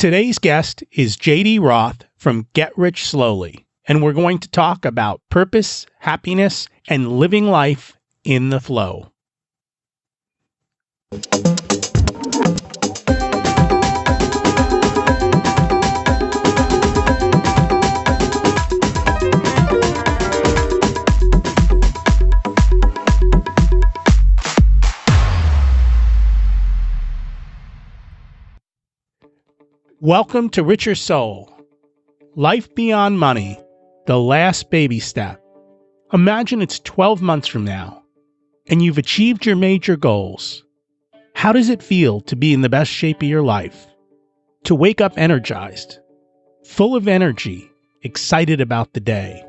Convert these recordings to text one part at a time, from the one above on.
Today's guest is JD Roth from Get Rich Slowly, and we're going to talk about purpose, happiness, and living life in the flow. Welcome to Richer Soul. Life beyond money, the last baby step. Imagine it's 12 months from now, and you've achieved your major goals. How does it feel to be in the best shape of your life? To wake up energized, full of energy, excited about the day?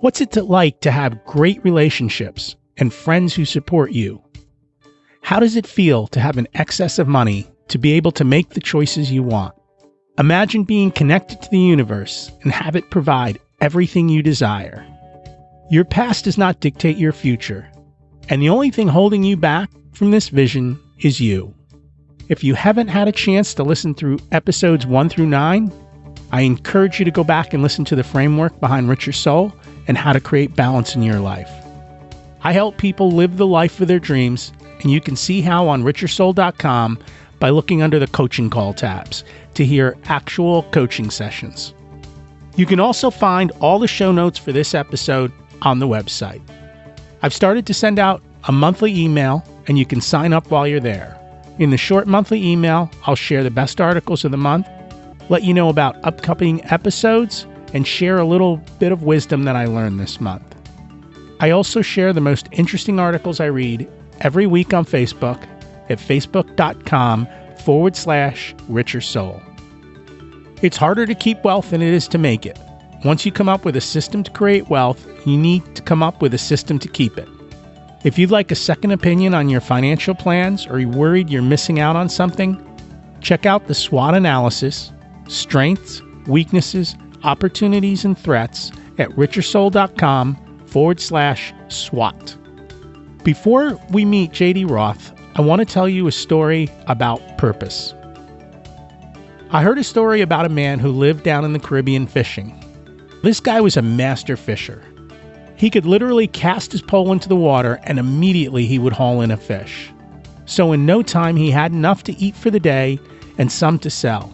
What's it like to have great relationships and friends who support you? How does it feel to have an excess of money to be able to make the choices you want? Imagine being connected to the universe and have it provide everything you desire. Your past does not dictate your future, and the only thing holding you back from this vision is you. If you haven't had a chance to listen through episodes 1 through 9, I encourage you to go back and listen to the framework behind Richer Soul and how to create balance in your life. I help people live the life of their dreams, and you can see how on richersoul.com by looking under the coaching call tabs to hear actual coaching sessions. You can also find all the show notes for this episode on the website. I've started to send out a monthly email, and you can sign up while you're there. In the short monthly email, I'll share the best articles of the month, let you know about upcoming episodes, and share a little bit of wisdom that I learned this month. I also share the most interesting articles I read every week on Facebook at facebook.com/Richer Soul. It's harder to keep wealth than it is to make it. Once you come up with a system to create wealth, you need to come up with a system to keep it. If you'd like a second opinion on your financial plans or you're worried you're missing out on something, check out the SWOT analysis, strengths, weaknesses, opportunities, and threats at richersoul.com/SWOT. Before we meet JD Roth, I want to tell you a story about purpose. I heard a story about a man who lived down in the Caribbean fishing. This guy was a master fisher. He could literally cast his pole into the water and immediately he would haul in a fish. So in no time he had enough to eat for the day and some to sell.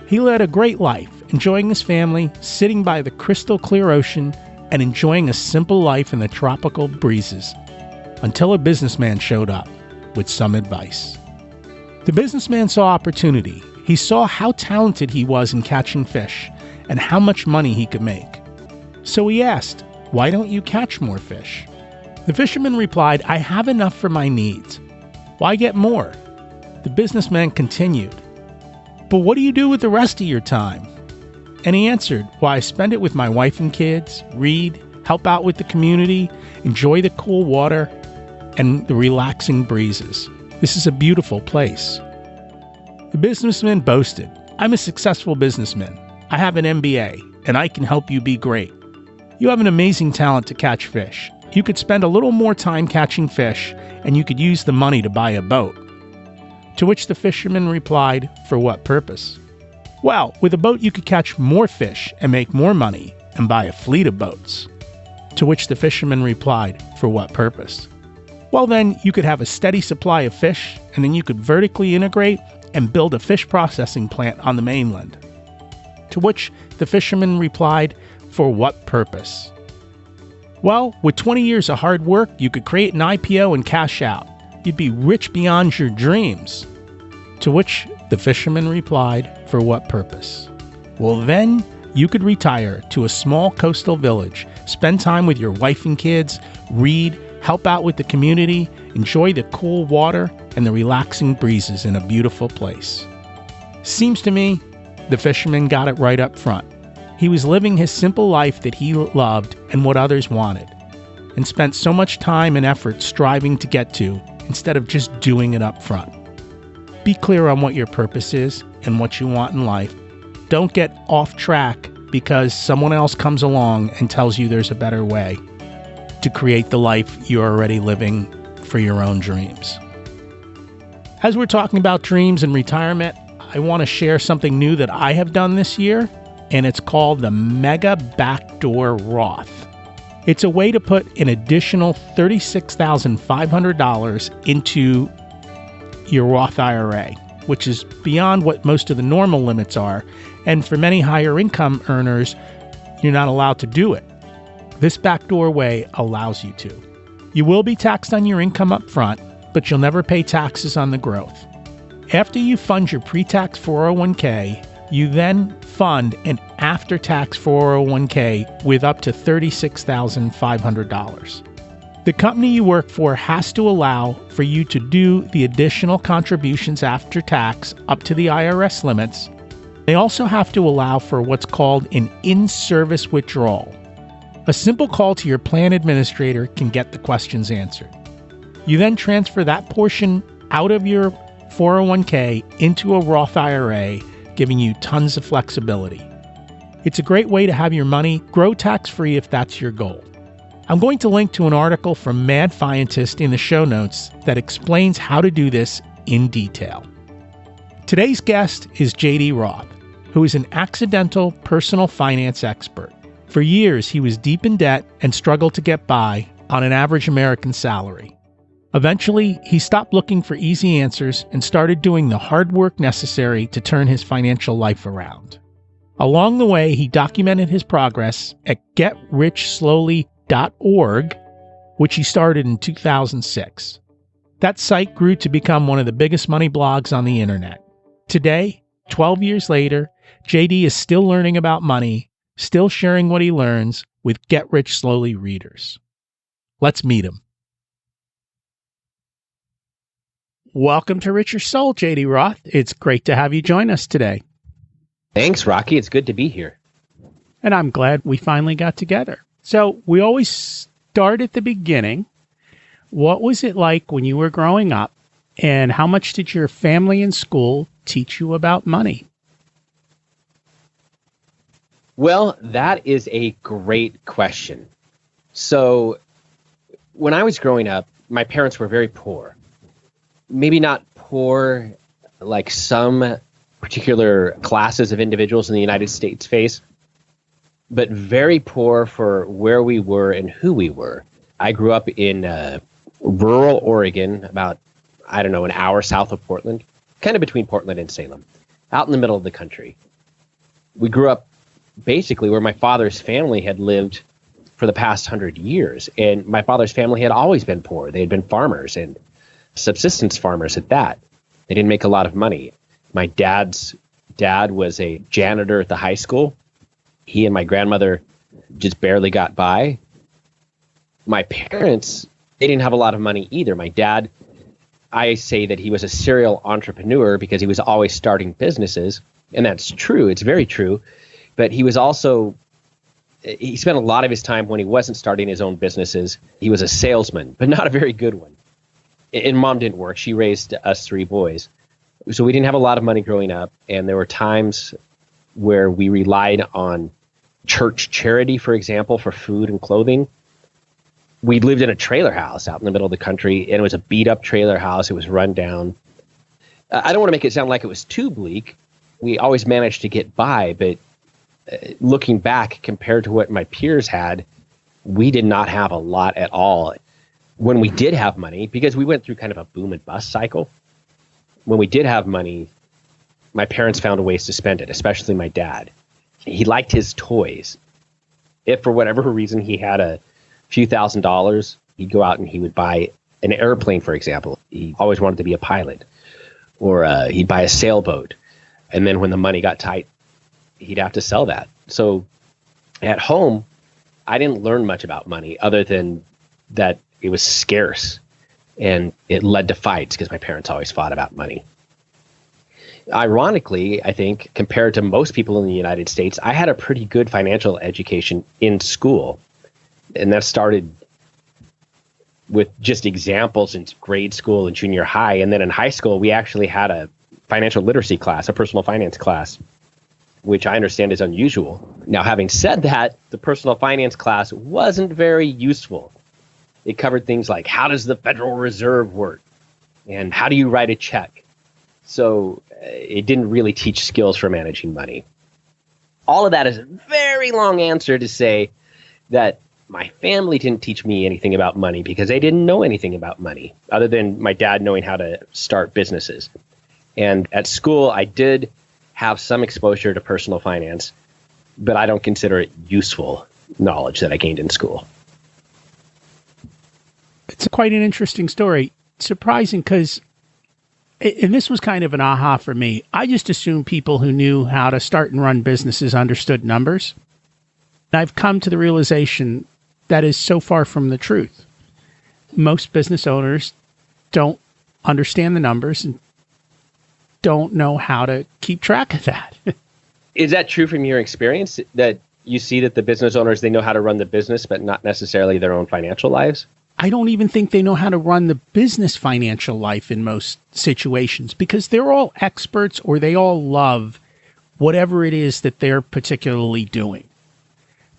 He led a great life, enjoying his family, sitting by the crystal clear ocean, and enjoying a simple life in the tropical breezes, until a businessman showed up with some advice. The businessman saw opportunity. He saw how talented he was in catching fish and how much money he could make. So he asked, "Why don't you catch more fish?" The fisherman replied, "I have enough for my needs. Why get more?" The businessman continued, "But what do you do with the rest of your time?" And he answered, "Why, I spend it with my wife and kids, read, help out with the community, enjoy the cool water, and the relaxing breezes. This is a beautiful place." The businessman boasted, "I'm a successful businessman. I have an MBA, and I can help you be great. You have an amazing talent to catch fish. You could spend a little more time catching fish, and you could use the money to buy a boat." To which the fisherman replied, "For what purpose?" "Well, with a boat you could catch more fish and make more money and buy a fleet of boats." To which the fisherman replied, "For what purpose?" "Well, then you could have a steady supply of fish, and then you could vertically integrate and build a fish processing plant on the mainland." To which the fisherman replied, "For what purpose?" "Well, with 20 years of hard work, you could create an IPO and cash out. You'd be rich beyond your dreams." To which the fisherman replied, "For what purpose?" "Well, then you could retire to a small coastal village, spend time with your wife and kids, read, help out with the community, enjoy the cool water and the relaxing breezes in a beautiful place." Seems to me the fisherman got it right up front. He was living his simple life that he loved and what others wanted, and spent so much time and effort striving to get to instead of just doing it up front. Be clear on what your purpose is and what you want in life. Don't get off track because someone else comes along and tells you there's a better way to create the life you're already living for your own dreams. As we're talking about dreams and retirement, I want to share something new that I have done this year, and it's called the Mega Backdoor Roth. It's a way to put an additional $36,500 into your Roth IRA, which is beyond what most of the normal limits are, and for many higher income earners, you're not allowed to do it. This backdoor way allows you to. You will be taxed on your income up front, but you'll never pay taxes on the growth. After you fund your pre-tax 401k, you then fund an after-tax 401k with up to $36,500. The company you work for has to allow for you to do the additional contributions after tax up to the IRS limits. They also have to allow for what's called an in-service withdrawal. A simple call to your plan administrator can get the questions answered. You then transfer that portion out of your 401k into a Roth IRA, giving you tons of flexibility. It's a great way to have your money grow tax-free if that's your goal. I'm going to link to an article from Mad Fientist in the show notes that explains how to do this in detail. Today's guest is JD Roth, who is an accidental personal finance expert. For years, he was deep in debt and struggled to get by on an average American salary. Eventually, he stopped looking for easy answers and started doing the hard work necessary to turn his financial life around. Along the way, he documented his progress at GetRichSlowly.org, which he started in 2006. That site grew to become one of the biggest money blogs on the internet. Today, 12 years later, JD is still learning about money, still sharing what he learns with Get Rich Slowly readers. Let's meet him. Welcome to Richer Soul, JD Roth. It's great to have you join us today. Thanks, Rocky. It's good to be here. And I'm glad we finally got together. So we always start at the beginning. What was it like when you were growing up, and how much did your family and school teach you about money? Well, that is a great question. So when I was growing up, my parents were very poor. Maybe not poor like some particular classes of individuals in the United States face, but very poor for where we were and who we were. I grew up in rural Oregon, about, an hour south of Portland, kind of between Portland and Salem, out in the middle of the country. We grew up basically where my father's family had lived for the past 100 years, and my father's family had always been poor. They had been farmers, and subsistence farmers at that. They didn't make a lot of money. My dad's dad was a janitor at the high school. He and my grandmother just barely got by. My parents, they didn't have a lot of money either. My dad, I say that he was a serial entrepreneur because he was always starting businesses, and that's true. It's very true. But he was also, he spent a lot of his time when he wasn't starting his own businesses. He was a salesman, but not a very good one. And mom didn't work. She raised us three boys. So we didn't have a lot of money growing up. And there were times where we relied on church charity, for example, for food and clothing. We lived in a trailer house out in the middle of the country, and it was a beat up trailer house. It was run down. I don't want to make it sound like it was too bleak. We always managed to get by, but looking back compared to what my peers had, we did not have a lot at all. When we did have money, because we went through kind of a boom and bust cycle, when we did have money, my parents found ways to spend it, especially my dad. He liked his toys. If for whatever reason he had a few $1,000s, he'd go out and he would buy an airplane, for example. He always wanted to be a pilot. Or he'd buy a sailboat. And then when the money got tight, he'd have to sell that. So at home, I didn't learn much about money other than that it was scarce, and it led to fights because my parents always fought about money. Ironically, I think, compared to most people in the United States, I had a pretty good financial education in school. And that started with just examples in grade school and junior high. And then in high school, we actually had a financial literacy class, a personal finance class, which I understand is unusual. Now, having said that, the personal finance class wasn't very useful. It covered things like, how does the Federal Reserve work? And how do you write a check? So it didn't really teach skills for managing money. All of that is a very long answer to say that my family didn't teach me anything about money because they didn't know anything about money other than my dad knowing how to start businesses. And at school, I did have some exposure to personal finance, but I don't consider it useful knowledge that I gained in school. It's quite an interesting story. Surprising because, and this was kind of an aha for me, I just assumed people who knew how to start and run businesses understood numbers. And I've come to the realization that is so far from the truth. Most business owners don't understand the numbers and don't know how to keep track of that. Is that true from your experience, that you see that the business owners, they know how to run the business, but not necessarily their own financial lives? I don't even think they know how to run the business financial life in most situations because they're all experts or they all love whatever it is that they're particularly doing.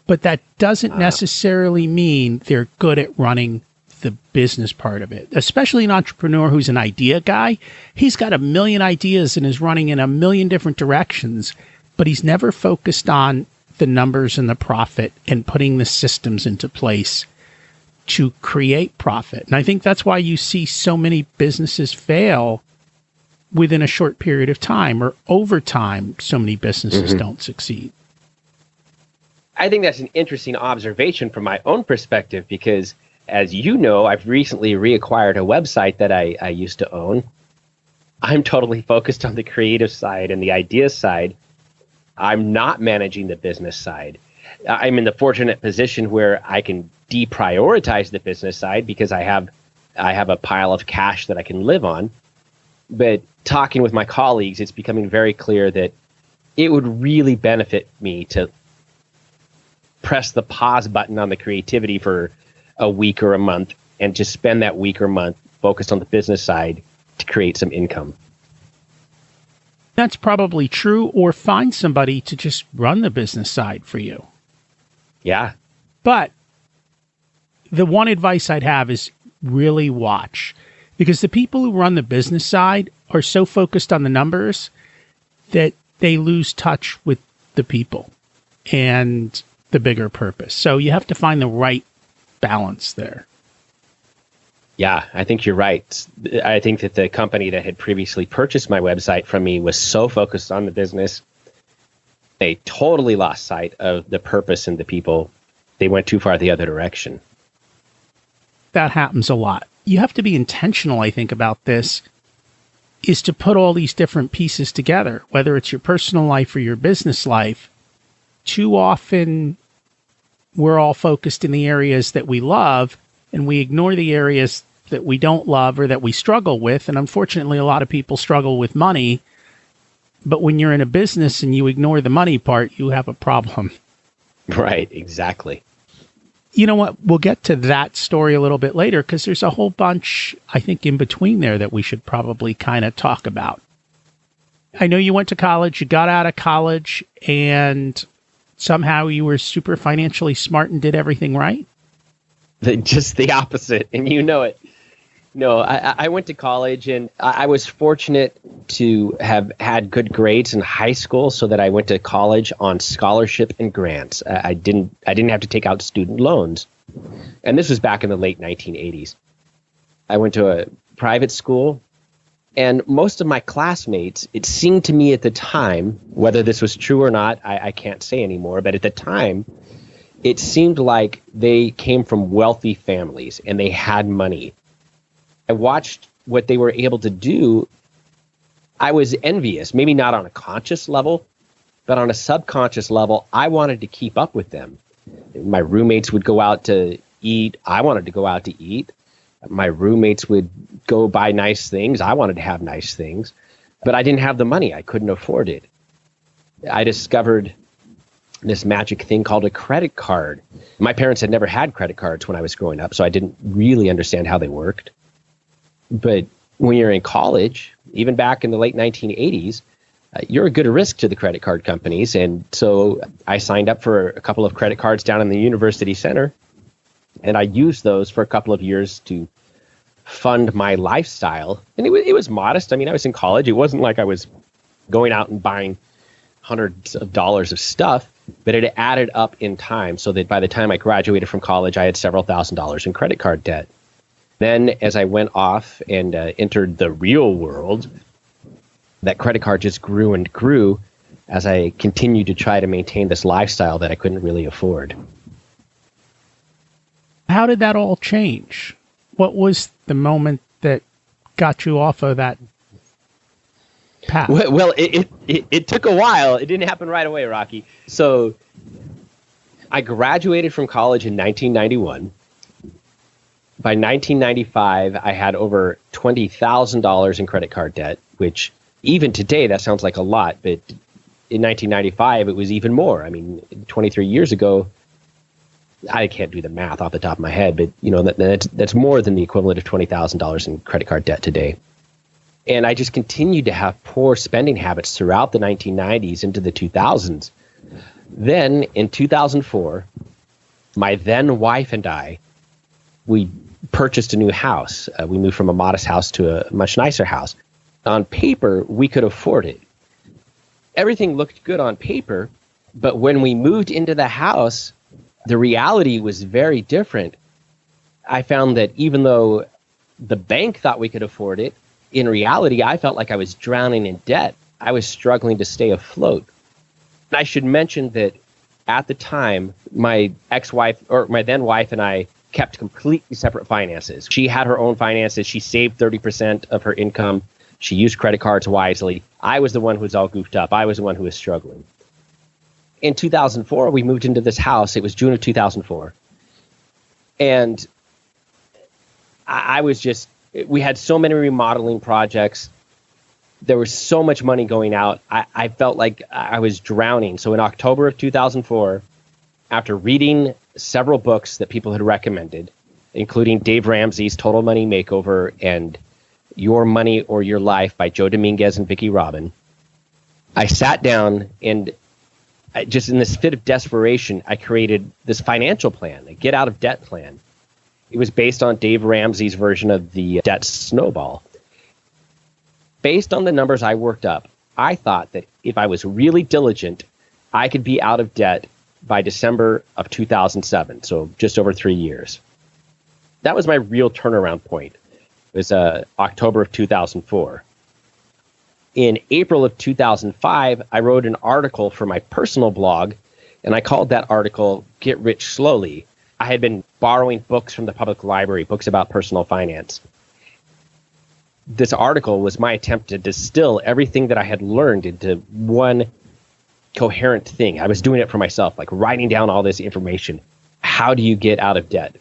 But that doesn't necessarily mean they're good at running the business part of it, especially an entrepreneur who's an idea guy. He's got a million ideas and is running in a million different directions, but he's never focused on the numbers and the profit and putting the systems into place to create profit. And I think that's why you see so many businesses fail within a short period of time, or over time, so many businesses don't succeed. I think that's an interesting observation from my own perspective because, as you know, I've recently reacquired a website that I used to own. I'm totally focused on the creative side and the idea side. I'm not managing the business side. I'm in the fortunate position where I can deprioritize the business side because I have a pile of cash that I can live on. But talking with my colleagues, it's becoming very clear that it would really benefit me to press the pause button on the creativity for a week or a month and just spend that week or month focused on the business side to create some income. That's probably true, or find somebody to just run the business side for you. Yeah. But the one advice I'd have is really watch, because the people who run the business side are so focused on the numbers that they lose touch with the people and the bigger purpose. So you have to find the right balance there. Yeah, I think you're right. I think that the company that had previously purchased my website from me was so focused on the business, they totally lost sight of the purpose and the people. They went too far the other direction. That happens a lot. You have to be intentional, I think, about this, is to put all these different pieces together, whether it's your personal life or your business life. Too often, we're all focused in the areas that we love, and we ignore the areas that we don't love or that we struggle with. And unfortunately, a lot of people struggle with money. But when you're in a business and you ignore the money part, you have a problem. Right, exactly. You know what? We'll get to that story a little bit later because there's a whole bunch, I think, in between there that we should probably kind of talk about. I know you went to college, you got out of college, and somehow you were super financially smart and did everything right? Just the opposite, and you know it. No, I went to college, and I was fortunate to have had good grades in high school so that I went to college on scholarship and grants. I didn't have to take out student loans. And this was back in the late 1980s. I went to a private school, and most of my classmates, it seemed to me at the time, whether this was true or not, I can't say anymore, but at the time, it seemed like they came from wealthy families and they had money. I watched what they were able to do. I was envious, maybe not on a conscious level, but on a subconscious level, I wanted to keep up with them. My roommates would go out to eat. I wanted to go out to eat. My roommates would go buy nice things. I wanted to have nice things, but I didn't have the money. I couldn't afford it. I discovered this magic thing called a credit card. My parents had never had credit cards when I was growing up, so I didn't really understand how they worked. But when you're in college, even back in the late 1980s, you're a good risk to the credit card companies. And so I signed up for a couple of credit cards down in the university center, and I used those for a couple of years to fund my lifestyle. And it was modest. I mean, I was in college. It wasn't like I was going out and buying hundreds of dollars of stuff, but it added up in time so that by the time I graduated from college, I had several $1,000s in credit card debt. Then as I went off and entered the real world, that credit card just grew and grew as I continued to try to maintain this lifestyle that I couldn't really afford. How did that all change? What was the moment that got you off of that path? Well, it took a while. It didn't happen right away, Rocky. So I graduated from college in 1991. By 1995, I had over $20,000 in credit card debt, which even today, that sounds like a lot, but in 1995, it was even more. I mean, 23 years ago, I can't do the math off the top of my head, but that's more than the equivalent of $20,000 in credit card debt today. And I just continued to have poor spending habits throughout the 1990s into the 2000s. Then in 2004, my then wife and I, we purchased a new house. We moved from a modest house to a much nicer house. On paper, we could afford it. Everything looked good on paper, but when we moved into the house, the reality was very different. I found that even though the bank thought we could afford it, in reality, I felt like I was drowning in debt. I was struggling to stay afloat. And I should mention that at the time, my ex-wife, or my then wife, and I kept completely separate finances. She had her own finances. She saved 30% of her income. She used credit cards wisely. I was the one who was all goofed up. I was the one who was struggling. In 2004, we moved into this house. It was June of 2004. And we had so many remodeling projects. There was so much money going out. I felt like I was drowning. So in October of 2004, after reading several books that people had recommended, including Dave Ramsey's Total Money Makeover and Your Money or Your Life by Joe Dominguez and Vicki Robin, I sat down and just in this fit of desperation, I created this financial plan, a get out of debt plan. It was based on Dave Ramsey's version of the debt snowball. Based on the numbers I worked up, I thought that if I was really diligent, I could be out of debt by December of 2007, so just over 3 years. That was my real turnaround point. It was October of 2004. In April of 2005, I wrote an article for my personal blog, and I called that article Get Rich Slowly. I had been borrowing books from the public library, books about personal finance. This article was my attempt to distill everything that I had learned into one coherent thing. I was doing it for myself, like writing down all this information. How do you get out of debt?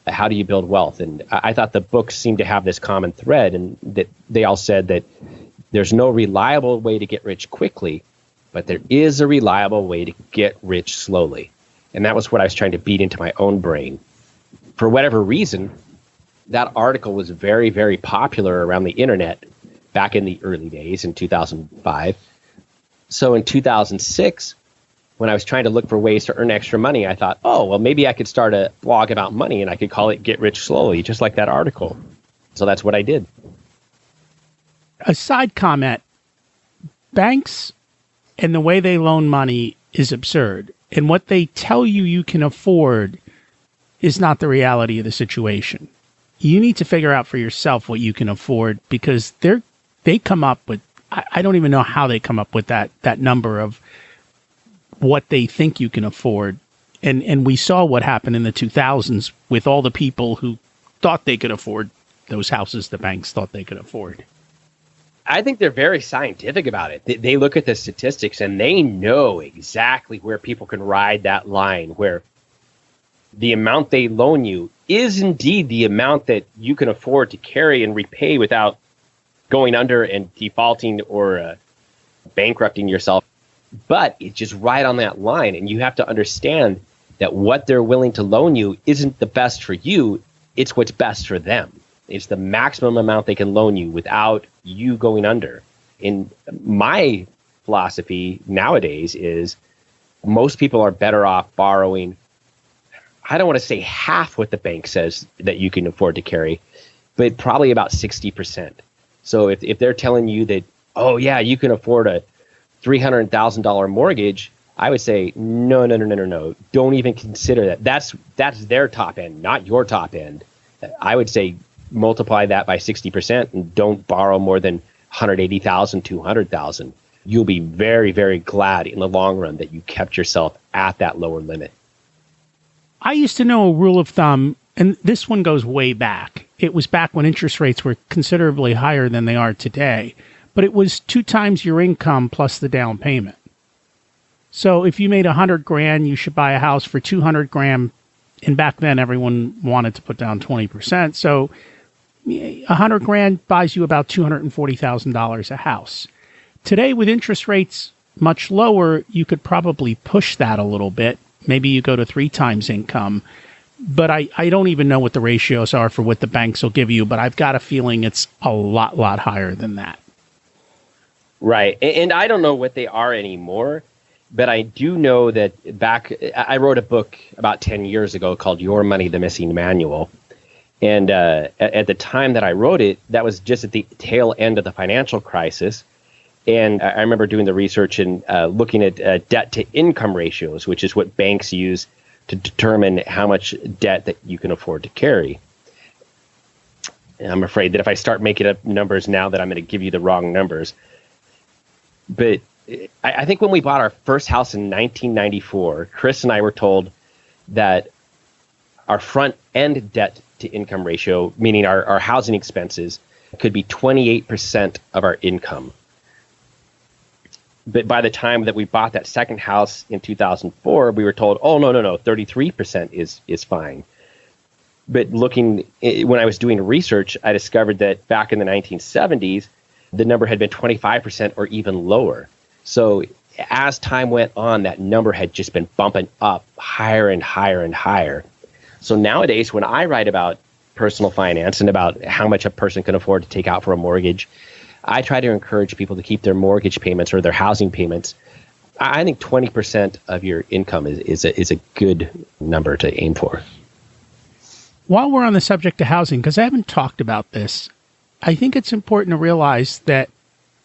How do you build wealth? And I thought the books seemed to have this common thread, and that they all said that there's no reliable way to get rich quickly, but there is a reliable way to get rich slowly. And that was what I was trying to beat into my own brain. For whatever reason, that article was very, very popular around the internet back in the early days in 2005. So in 2006, when I was trying to look for ways to earn extra money, I thought, oh, well, maybe I could start a blog about money and I could call it Get Rich Slowly, just like that article. So that's what I did. A side comment, banks and the way they loan money is absurd. And what they tell you you can afford is not the reality of the situation. You need to figure out for yourself what you can afford, because they come up with, I don't even know how they come up with that number of what they think you can afford. And we saw what happened in the 2000s with all the people who thought they could afford those houses the banks thought they could afford. I think they're very scientific about it. They look at the statistics and they know exactly where people can ride that line, where the amount they loan you is indeed the amount that you can afford to carry and repay without going under and defaulting or bankrupting yourself. But it's just right on that line. And you have to understand that what they're willing to loan you isn't the best for you. It's what's best for them. It's the maximum amount they can loan you without you going under. In my philosophy nowadays is most people are better off borrowing, I don't want to say half what the bank says that you can afford to carry, but probably about 60%. So if they're telling you that, oh yeah, you can afford a $300,000 mortgage, I would say, no. Don't even consider that. That's their top end, not your top end. I would say multiply that by 60% and don't borrow more than $180,000, $200,000. You'll be very, very glad in the long run that you kept yourself at that lower limit. I used to know a rule of thumb, and this one goes way back. It was back when interest rates were considerably higher than they are today, but it was 2 times your income plus the down payment. So if you made $100,000, you should buy a house for $200,000. And back then, everyone wanted to put down 20%. So $100,000 buys you about $240,000 a house. Today, with interest rates much lower, you could probably push that a little bit. Maybe you go to 3 times income. But I don't even know what the ratios are for what the banks will give you, but I've got a feeling it's a lot higher than that. Right. And I don't know what they are anymore, but I do know that I wrote a book about 10 years ago called Your Money, the Missing Manual. And at the time that I wrote it, that was just at the tail end of the financial crisis. And I remember doing the research and looking at debt to income ratios, which is what banks use to determine how much debt that you can afford to carry. And I'm afraid that if I start making up numbers now that I'm going to give you the wrong numbers. But I think when we bought our first house in 1994, Chris and I were told that our front end debt to income ratio, meaning our housing expenses, could be 28% of our income. But by the time that we bought that second house in 2004, we were told, oh, no, 33% is fine. But when I was doing research, I discovered that back in the 1970s, the number had been 25% or even lower. So as time went on, that number had just been bumping up higher and higher and higher. So nowadays, when I write about personal finance and about how much a person can afford to take out for a mortgage, I try to encourage people to keep their mortgage payments or their housing payments. I think 20% of your income is a good number to aim for. While we're on the subject of housing, because I haven't talked about this, I think it's important to realize that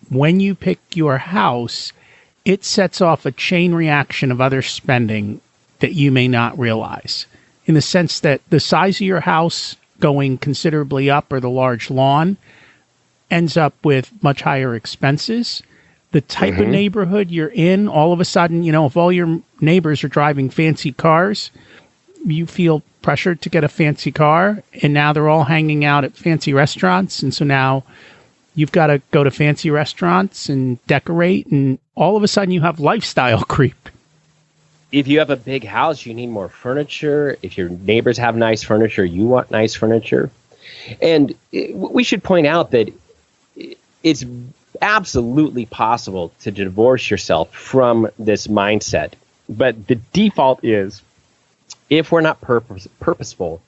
when you pick your house, it sets off a chain reaction of other spending that you may not realize, in the sense that the size of your house going considerably up or the large lawn ends up with much higher expenses. The type of neighborhood you're in, all of a sudden, if all your neighbors are driving fancy cars, you feel pressured to get a fancy car, and now they're all hanging out at fancy restaurants, and so now you've got to go to fancy restaurants and decorate, and all of a sudden you have lifestyle creep. If you have a big house, you need more furniture. If your neighbors have nice furniture, you want nice furniture. And we should point out that it's absolutely possible to divorce yourself from this mindset. But the default is, if we're not purposeful,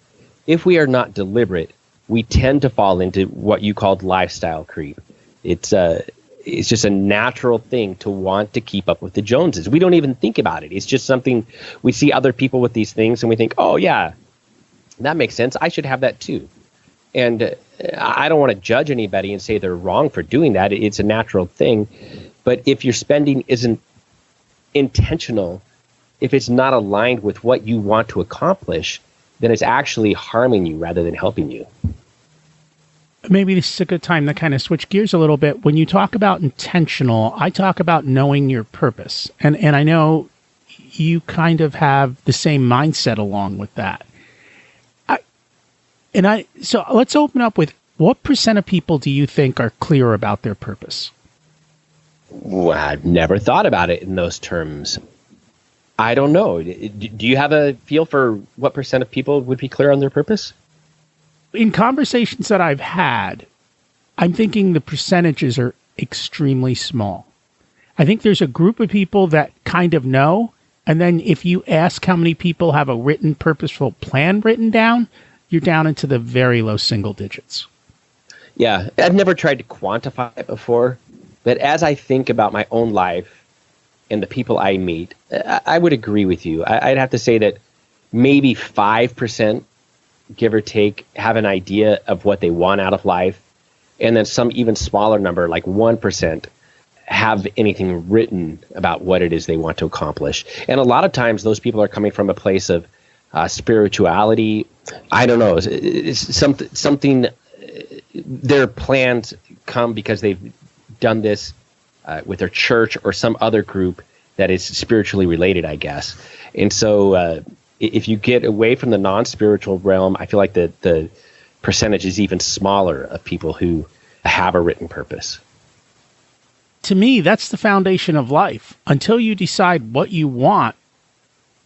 if we are not deliberate, we tend to fall into what you called lifestyle creep. It's just a natural thing to want to keep up with the Joneses. We don't even think about it. It's just something we see other people with these things and we think, oh yeah, that makes sense. I should have that too. And I don't want to judge anybody and say they're wrong for doing that. It's a natural thing. But if your spending isn't intentional, if it's not aligned with what you want to accomplish, then it's actually harming you rather than helping you. Maybe this is a good time to kind of switch gears a little bit. When you talk about intentional, I talk about knowing your purpose. And I know you kind of have the same mindset along with that. So let's open up with, what percent of people do you think are clear about their purpose? Well, I've never thought about it in those terms. I don't know. Do you have a feel for what percent of people would be clear on their purpose? In conversations that I've had, I'm thinking the percentages are extremely small. I think there's a group of people that kind of know, and then if you ask how many people have a written, purposeful plan written down, you're down into the very low single digits. Yeah, I've never tried to quantify it before, but as I think about my own life and the people I meet, I would agree with you. I'd have to say that maybe 5%, give or take, have an idea of what they want out of life, and then some even smaller number, like 1%, have anything written about what it is they want to accomplish. And a lot of times those people are coming from a place of spirituality. I don't know. It's something. Their plans come because they've done this with their church or some other group that is spiritually related, I guess. And so if you get away from the non-spiritual realm, I feel like the percentage is even smaller of people who have a written purpose. To me, that's the foundation of life. Until you decide what you want,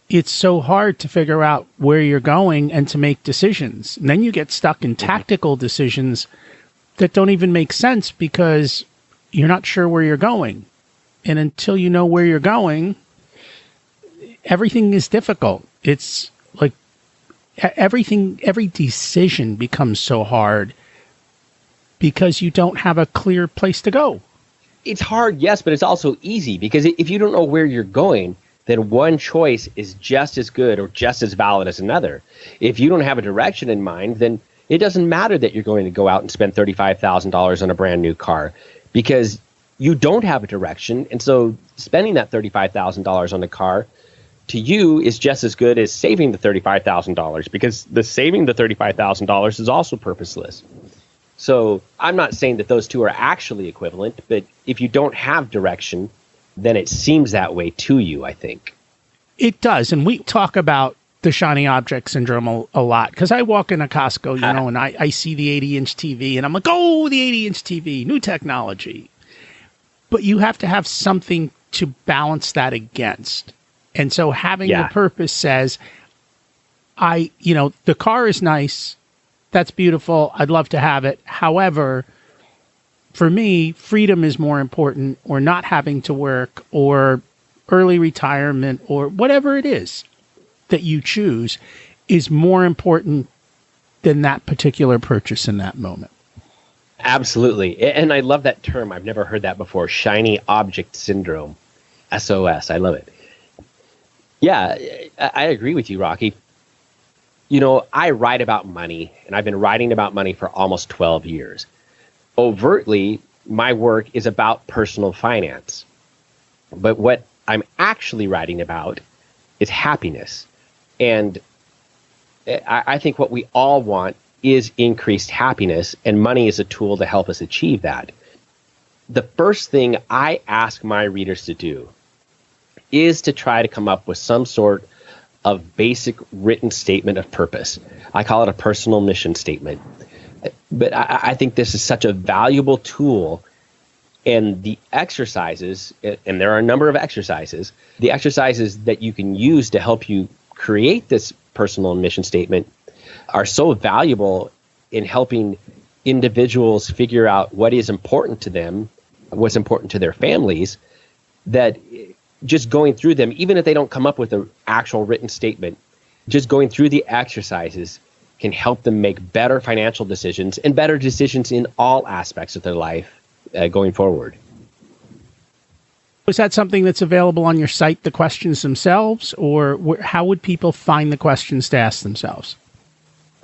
it's so hard to figure out where you're going and to make decisions. And then you get stuck in tactical decisions that don't even make sense because you're not sure where you're going. And until you know where you're going, everything is difficult. It's like every decision becomes so hard because you don't have a clear place to go. It's hard, yes, but it's also easy because if you don't know where you're going, then one choice is just as good or just as valid as another. If you don't have a direction in mind, then it doesn't matter that you're going to go out and spend $35,000 on a brand new car because you don't have a direction. And so spending that $35,000 on the car to you is just as good as saving the $35,000 because the saving the $35,000 is also purposeless. So I'm not saying that those two are actually equivalent, but if you don't have direction, then it seems that way to you, I think. It does. And we talk about the shiny object syndrome a lot because I walk in a Costco, and I see the 80-inch TV and I'm like, oh, the 80-inch TV, new technology. But you have to have something to balance that against. And so having a purpose says, the car is nice. That's beautiful. I'd love to have it. However, for me, freedom is more important, or not having to work, or early retirement, or whatever it is that you choose is more important than that particular purchase in that moment. Absolutely. And I love that term. I've never heard that before. Shiny object syndrome. SOS. I love it. Yeah, I agree with you, Rocky. I write about money, and I've been writing about money for almost 12 years. Overtly, my work is about personal finance. But what I'm actually writing about is happiness. And I think what we all want is increased happiness, and money is a tool to help us achieve that. The first thing I ask my readers to do is to try to come up with some sort of basic written statement of purpose. I call it a personal mission statement. But I think this is such a valuable tool, and the exercises, and there are a number of exercises, the exercises that you can use to help you create this personal mission statement are so valuable in helping individuals figure out what is important to them, what's important to their families, that just going through them, even if they don't come up with an actual written statement, just going through the exercises can help them make better financial decisions and better decisions in all aspects of their life going forward. Is that something that's available on your site, the questions themselves, or how would people find the questions to ask themselves?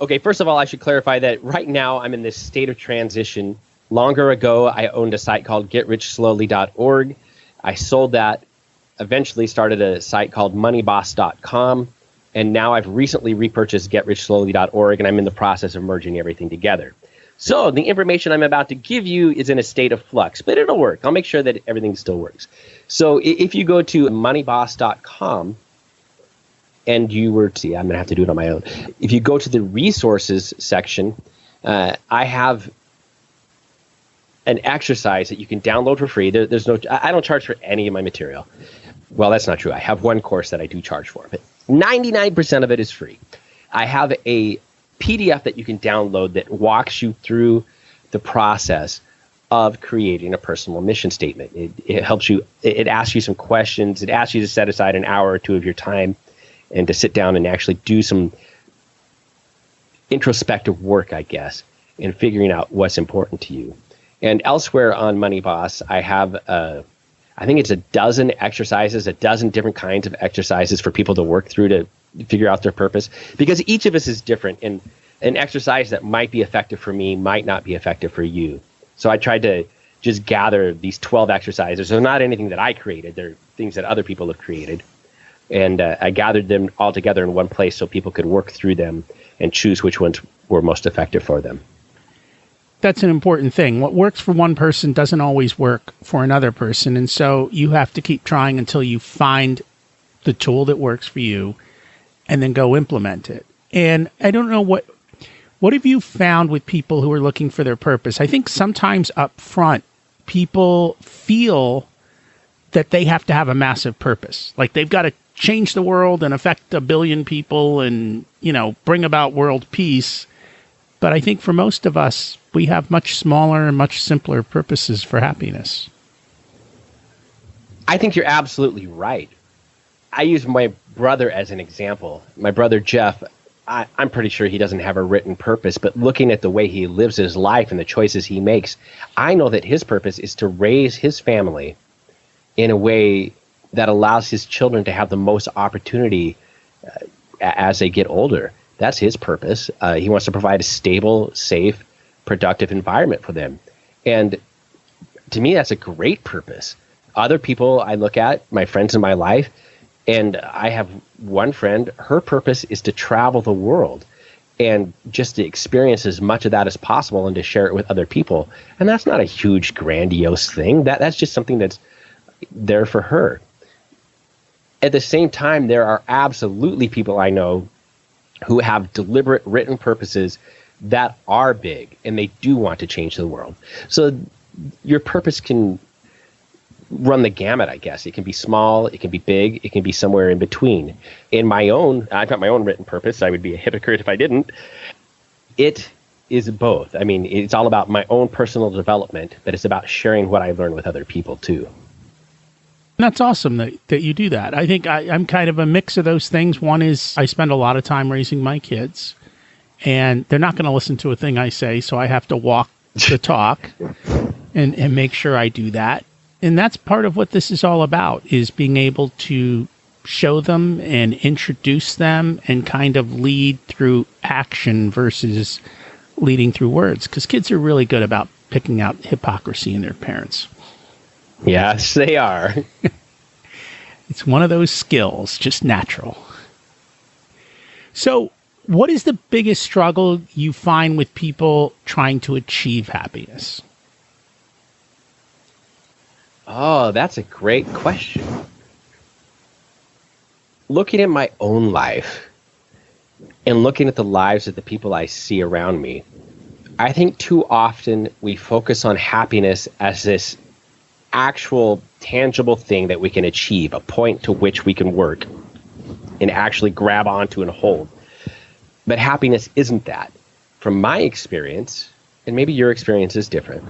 Okay, first of all, I should clarify that right now I'm in this state of transition. Longer ago, I owned a site called GetRichSlowly.org. I sold that, eventually started a site called moneyboss.com, and now I've recently repurchased GetRichSlowly.org, and I'm in the process of merging everything together. So the information I'm about to give you is in a state of flux, but it'll work. I'll make sure that everything still works. So if you go to moneyboss.com, and you were to see, I'm going to have to do it on my own. If you go to the resources section, I have an exercise that you can download for free. I don't charge for any of my material. Well, that's not true. I have one course that I do charge for, but 99% of it is free. I have a PDF that you can download that walks you through the process of creating a personal mission statement. It helps you. It asks you some questions. It asks you to set aside an hour or two of your time and to sit down and actually do some introspective work, I guess, in figuring out what's important to you. And elsewhere on Money Boss, I have, I think it's a dozen exercises, a dozen different kinds of exercises for people to work through to figure out their purpose, because each of us is different, and an exercise that might be effective for me might not be effective for you. So I tried to just gather these 12 exercises. They're not anything that I created. They're things that other people have created. And I gathered them all together in one place so people could work through them and choose which ones were most effective for them. That's an important thing. What works for one person doesn't always work for another person. And so you have to keep trying until you find the tool that works for you and then go implement it. And I don't know what have you found with people who are looking for their purpose? I think sometimes up front, people feel that they have to have a massive purpose. Like they've got to change the world and affect 1 billion people and, bring about world peace. But I think for most of us, we have much smaller and much simpler purposes for happiness. I think you're absolutely right. I use my brother as an example. My brother, Jeff, I'm pretty sure he doesn't have a written purpose, but looking at the way he lives his life and the choices he makes, I know that his purpose is to raise his family in a way that allows his children to have the most opportunity as they get older. That's his purpose. He wants to provide a stable, safe, productive environment for them. And to me, that's a great purpose. Other people I look at, my friends in my life, and I have one friend, her purpose is to travel the world and just to experience as much of that as possible and to share it with other people. And that's not a huge, grandiose thing. That's just something that's there for her. At the same time, there are absolutely people I know who have deliberate written purposes that are big and they do want to change the world. So your purpose can run the gamut, I guess. It can be small, it can be big, it can be somewhere in between. I've got my own written purpose. I would be a hypocrite if I didn't. It is both. I mean, it's all about my own personal development, but it's about sharing what I learn with other people too. That's awesome that you do that. I think I'm kind of a mix of those things. One is I spend a lot of time raising my kids, and they're not going to listen to a thing I say, so I have to walk the talk and make sure I do that. And that's part of what this is all about, is being able to show them and introduce them and kind of lead through action versus leading through words, because kids are really good about picking out hypocrisy in their parents. Yes, they are. It's one of those skills, just natural. So, what is the biggest struggle you find with people trying to achieve happiness? Oh, that's a great question. Looking at my own life and looking at the lives of the people I see around me, I think too often we focus on happiness as this actual tangible thing that we can achieve, a point to which we can work and actually grab onto and hold. But happiness isn't that. From my experience, and maybe your experience is different,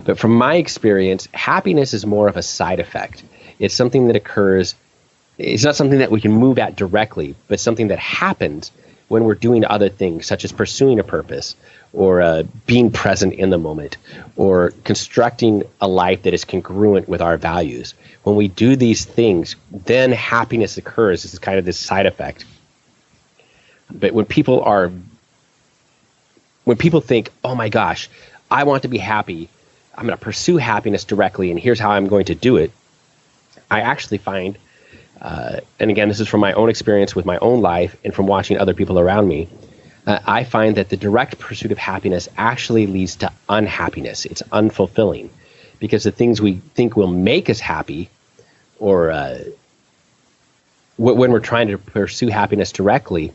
but from my experience, happiness is more of a side effect. It's something that occurs, it's not something that we can move at directly, but something that happens when we're doing other things, such as pursuing a purpose, or being present in the moment, or constructing a life that is congruent with our values. When we do these things, then happiness occurs. This is kind of this side effect. But when people think, oh my gosh, I want to be happy, I'm going to pursue happiness directly, and here's how I'm going to do it, I actually find, and again, this is from my own experience with my own life and from watching other people around me, I find that the direct pursuit of happiness actually leads to unhappiness. It's unfulfilling because the things we think will make us happy, or when we're trying to pursue happiness directly,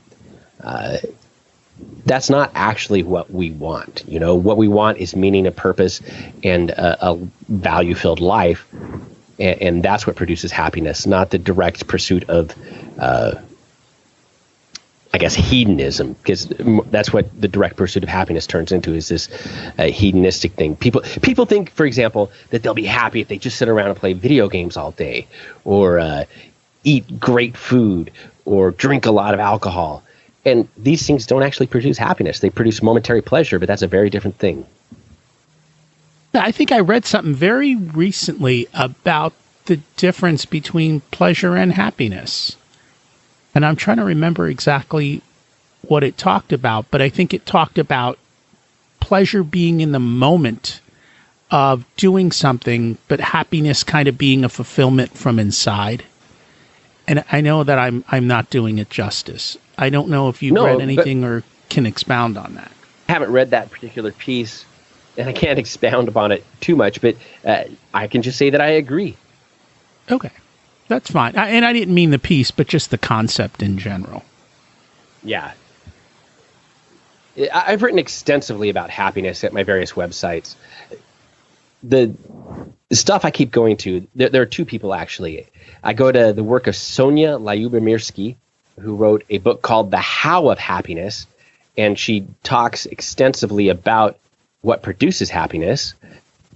that's not actually what we want. You know, what we want is meaning, a purpose, and a value-filled life, and that's what produces happiness, not the direct pursuit of I guess hedonism, because that's what the direct pursuit of happiness turns into, is this hedonistic thing. People think, for example, that they'll be happy if they just sit around and play video games all day, or eat great food, or drink a lot of alcohol. And these things don't actually produce happiness. They produce momentary pleasure, but that's a very different thing. I think I read something very recently about the difference between pleasure and happiness. And I'm trying to remember exactly what it talked about, but I think it talked about pleasure being in the moment of doing something, but happiness kind of being a fulfillment from inside. And I know that I'm not doing it justice. I don't know if you've read anything or can expound on that. I haven't read that particular piece, and I can't expound upon it too much, but I can just say that I agree. Okay, that's fine. And I didn't mean the piece, but just the concept in general. Yeah. I've written extensively about happiness at my various websites. The stuff I keep going to, there are two people actually. I go to the work of Sonia Lyubomirsky, who wrote a book called The How of Happiness, and she talks extensively about what produces happiness.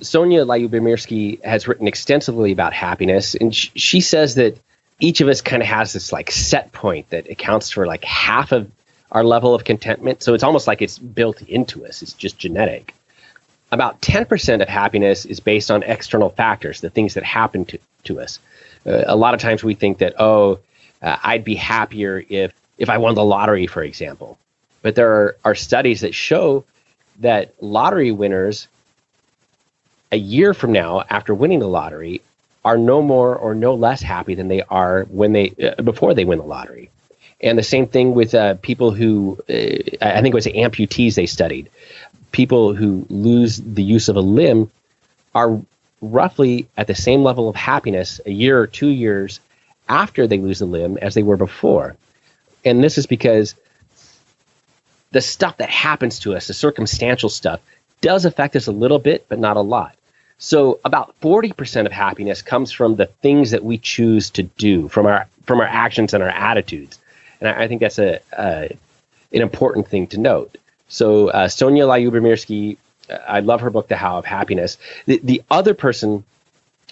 Sonia Lyubomirsky has written extensively about happiness, and she says that each of us kind of has this like set point that accounts for like half of our level of contentment. So it's almost like it's built into us. It's just genetic. About 10% of happiness is based on external factors, the things that happen to us. A lot of times we think that, I'd be happier if I won the lottery, for example. But there are studies that show that lottery winners a year from now, after winning the lottery, are no more or no less happy than they are when before they win the lottery. And the same thing with people who, I think it was amputees they studied. People who lose the use of a limb are roughly at the same level of happiness a year or 2 years after they lose the limb as they were before. And this is because the stuff that happens to us, the circumstantial stuff, does affect us a little bit, but not a lot. So about 40% of happiness comes from the things that we choose to do, from our actions and our attitudes. And I think that's an important thing to note. So Sonia Lyubomirsky, I love her book, The How of Happiness. The other person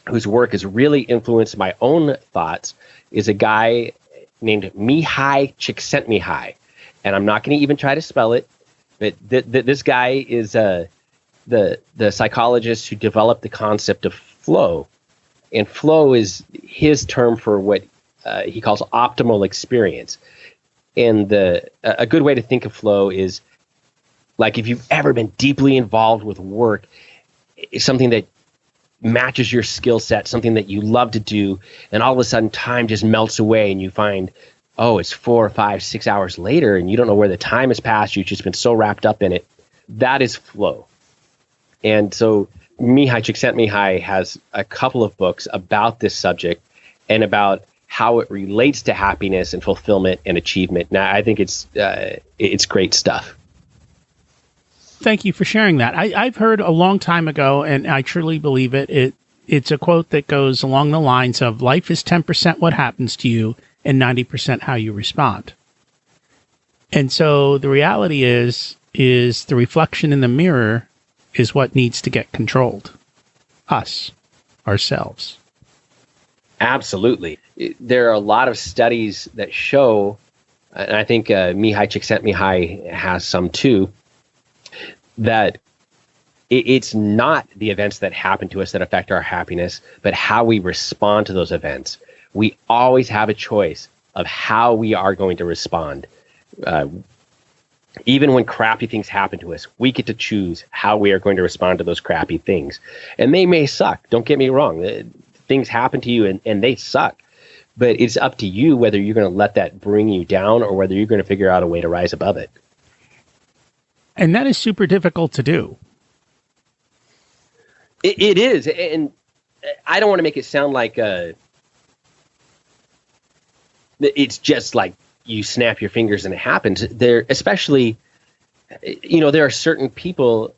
whose work has really influenced my own thoughts is a guy named Mihai Csikszentmihalyi. And I'm not going to even try to spell it, but this guy is the psychologist who developed the concept of flow. And flow is his term for what he calls optimal experience. And a good way to think of flow is like if you've ever been deeply involved with work, it's something that matches your skill set, something that you love to do, and all of a sudden time just melts away and you find, it's 4 or 5, 6 hours later and you don't know where the time has passed. You've just been so wrapped up in it. That is flow. And so Mihai Csikszentmihalyi has a couple of books about this subject and about how it relates to happiness and fulfillment and achievement. Now, I think it's great stuff. Thank you for sharing that. I've heard a long time ago, and I truly believe it. It's a quote that goes along the lines of life is 10% what happens to you and 90% how you respond. And so the reality is the reflection in the mirror is what needs to get controlled. Us, ourselves. Absolutely. There are a lot of studies that show, and I think Mihai Csikszentmihalyi has some too, that it's not the events that happen to us that affect our happiness, but how we respond to those events. We always have a choice of how we are going to respond. Even when crappy things happen to us, we get to choose how we are going to respond to those crappy things. And they may suck. Don't get me wrong. Things happen to you and they suck. But it's up to you whether you're going to let that bring you down or whether you're going to figure out a way to rise above it. And that is super difficult to do. It is. And I don't want to make it sound like it's just like you snap your fingers and it happens. There are certain people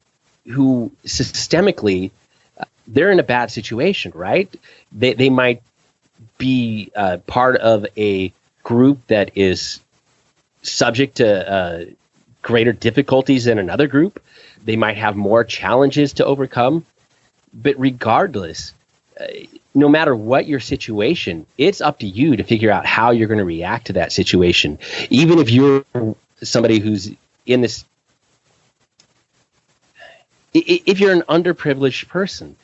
who systemically, they're in a bad situation, right? They might be part of a group that is subject to greater difficulties than another group. They might have more challenges to overcome. But regardless, no matter what your situation, it's up to you to figure out how you're going to react to that situation. Even if you're somebody who's in this, if you're an underprivileged person,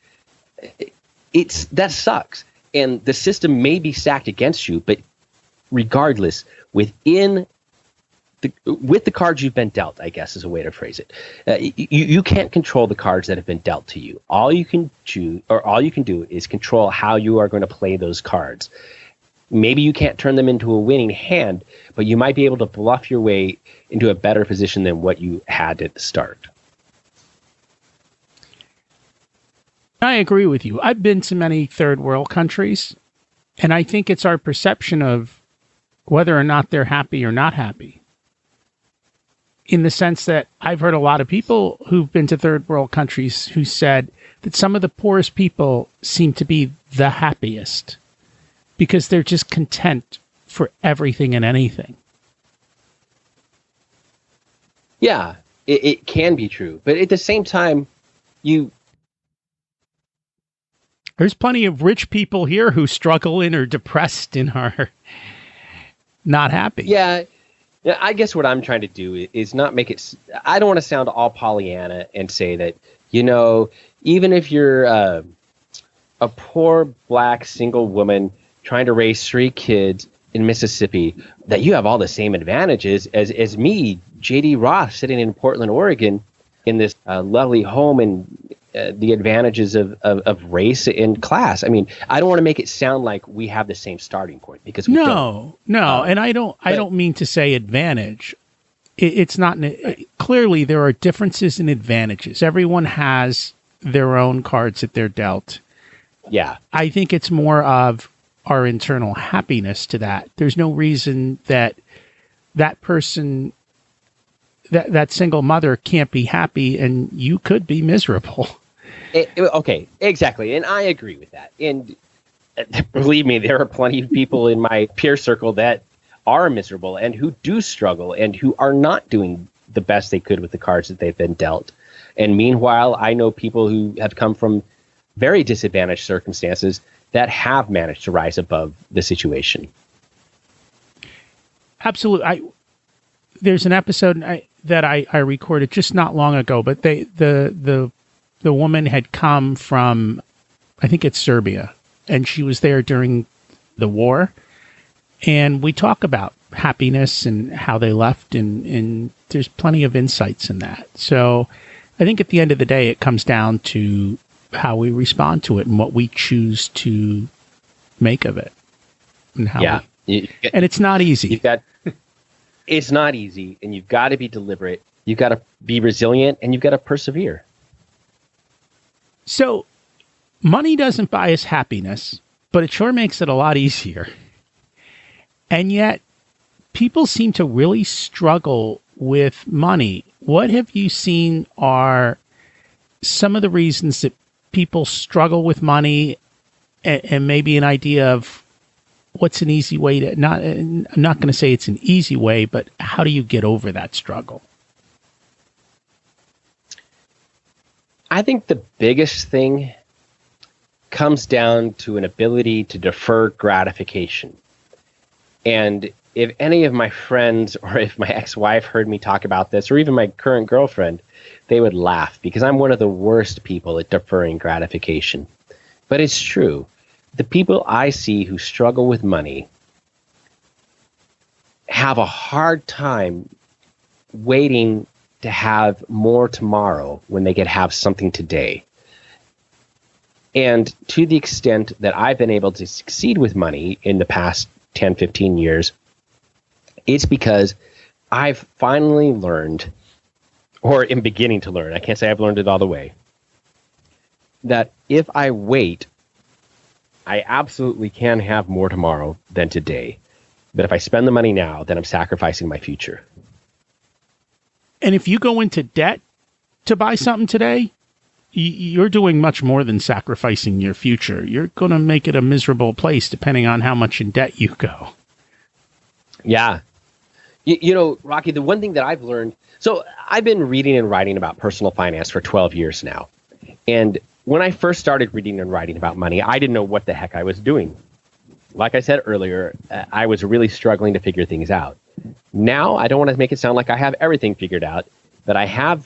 that sucks. And the system may be stacked against you, but regardless, within with the cards you've been dealt, I guess is a way to phrase it. You can't control the cards that have been dealt to you. All you can do is control how you are going to play those cards. Maybe you can't turn them into a winning hand, but you might be able to bluff your way into a better position than what you had at the start. I agree with you. I've been to many third world countries, and I think it's our perception of whether or not they're happy or not happy. In the sense that I've heard a lot of people who've been to third world countries who said that some of the poorest people seem to be the happiest because they're just content for everything and anything. Yeah, it can be true. But at the same time, there's plenty of rich people here who struggle and are depressed and are not happy. Yeah, I guess what I'm trying to do is not make it... I don't want to sound all Pollyanna and say that, even if you're a poor black single woman trying to raise 3 kids in Mississippi, that you have all the same advantages as me, J.D. Roth, sitting in Portland, Oregon, in this lovely home, and the advantages of race and class. I mean, I don't want to make it sound like we have the same starting point, because we don't. No, and I don't mean to say advantage. It's not clearly there are differences and advantages. Everyone has their own cards that they're dealt. Yeah, I think it's more of our internal happiness to that. There's no reason that person, that single mother can't be happy, and you could be miserable. Okay, exactly. And I agree with that. And believe me, there are plenty of people in my peer circle that are miserable and who do struggle and who are not doing the best they could with the cards that they've been dealt. And meanwhile, I know people who have come from very disadvantaged circumstances that have managed to rise above the situation. Absolutely. There's an episode that I recorded just not long ago, but the woman had come from, I think it's Serbia, and she was there during the war. And we talk about happiness and how they left, and there's plenty of insights in that. So I think at the end of the day, it comes down to how we respond to it and what we choose to make of it. And how and it's not easy. It's not easy, and you've got to be deliberate. You've got to be resilient, and you've got to persevere. So money doesn't buy us happiness, but it sure makes it a lot easier. And yet people seem to really struggle with money. What have you seen are some of the reasons that people struggle with money, and maybe an idea of what's an easy way to, I'm not going to say it's an easy way, but how do you get over that struggle? I think the biggest thing comes down to an ability to defer gratification. And if any of my friends, or if my ex-wife heard me talk about this, or even my current girlfriend, they would laugh, because I'm one of the worst people at deferring gratification. But it's true. The people I see who struggle with money have a hard time waiting to have more tomorrow when they could have something today. And to the extent that I've been able to succeed with money in the past 10, 15 years, it's because I've finally learned, or am beginning to learn, I can't say I've learned it all the way, that if I wait, I absolutely can have more tomorrow than today. But if I spend the money now, then I'm sacrificing my future. And if you go into debt to buy something today, you're doing much more than sacrificing your future. You're going to make it a miserable place depending on how much in debt you go. Yeah. You know, Rocky, the one thing that I've learned, so I've been reading and writing about personal finance for 12 years now. And when I first started reading and writing about money, I didn't know what the heck I was doing. Like I said earlier, I was really struggling to figure things out. Now, I don't want to make it sound like I have everything figured out, but I don't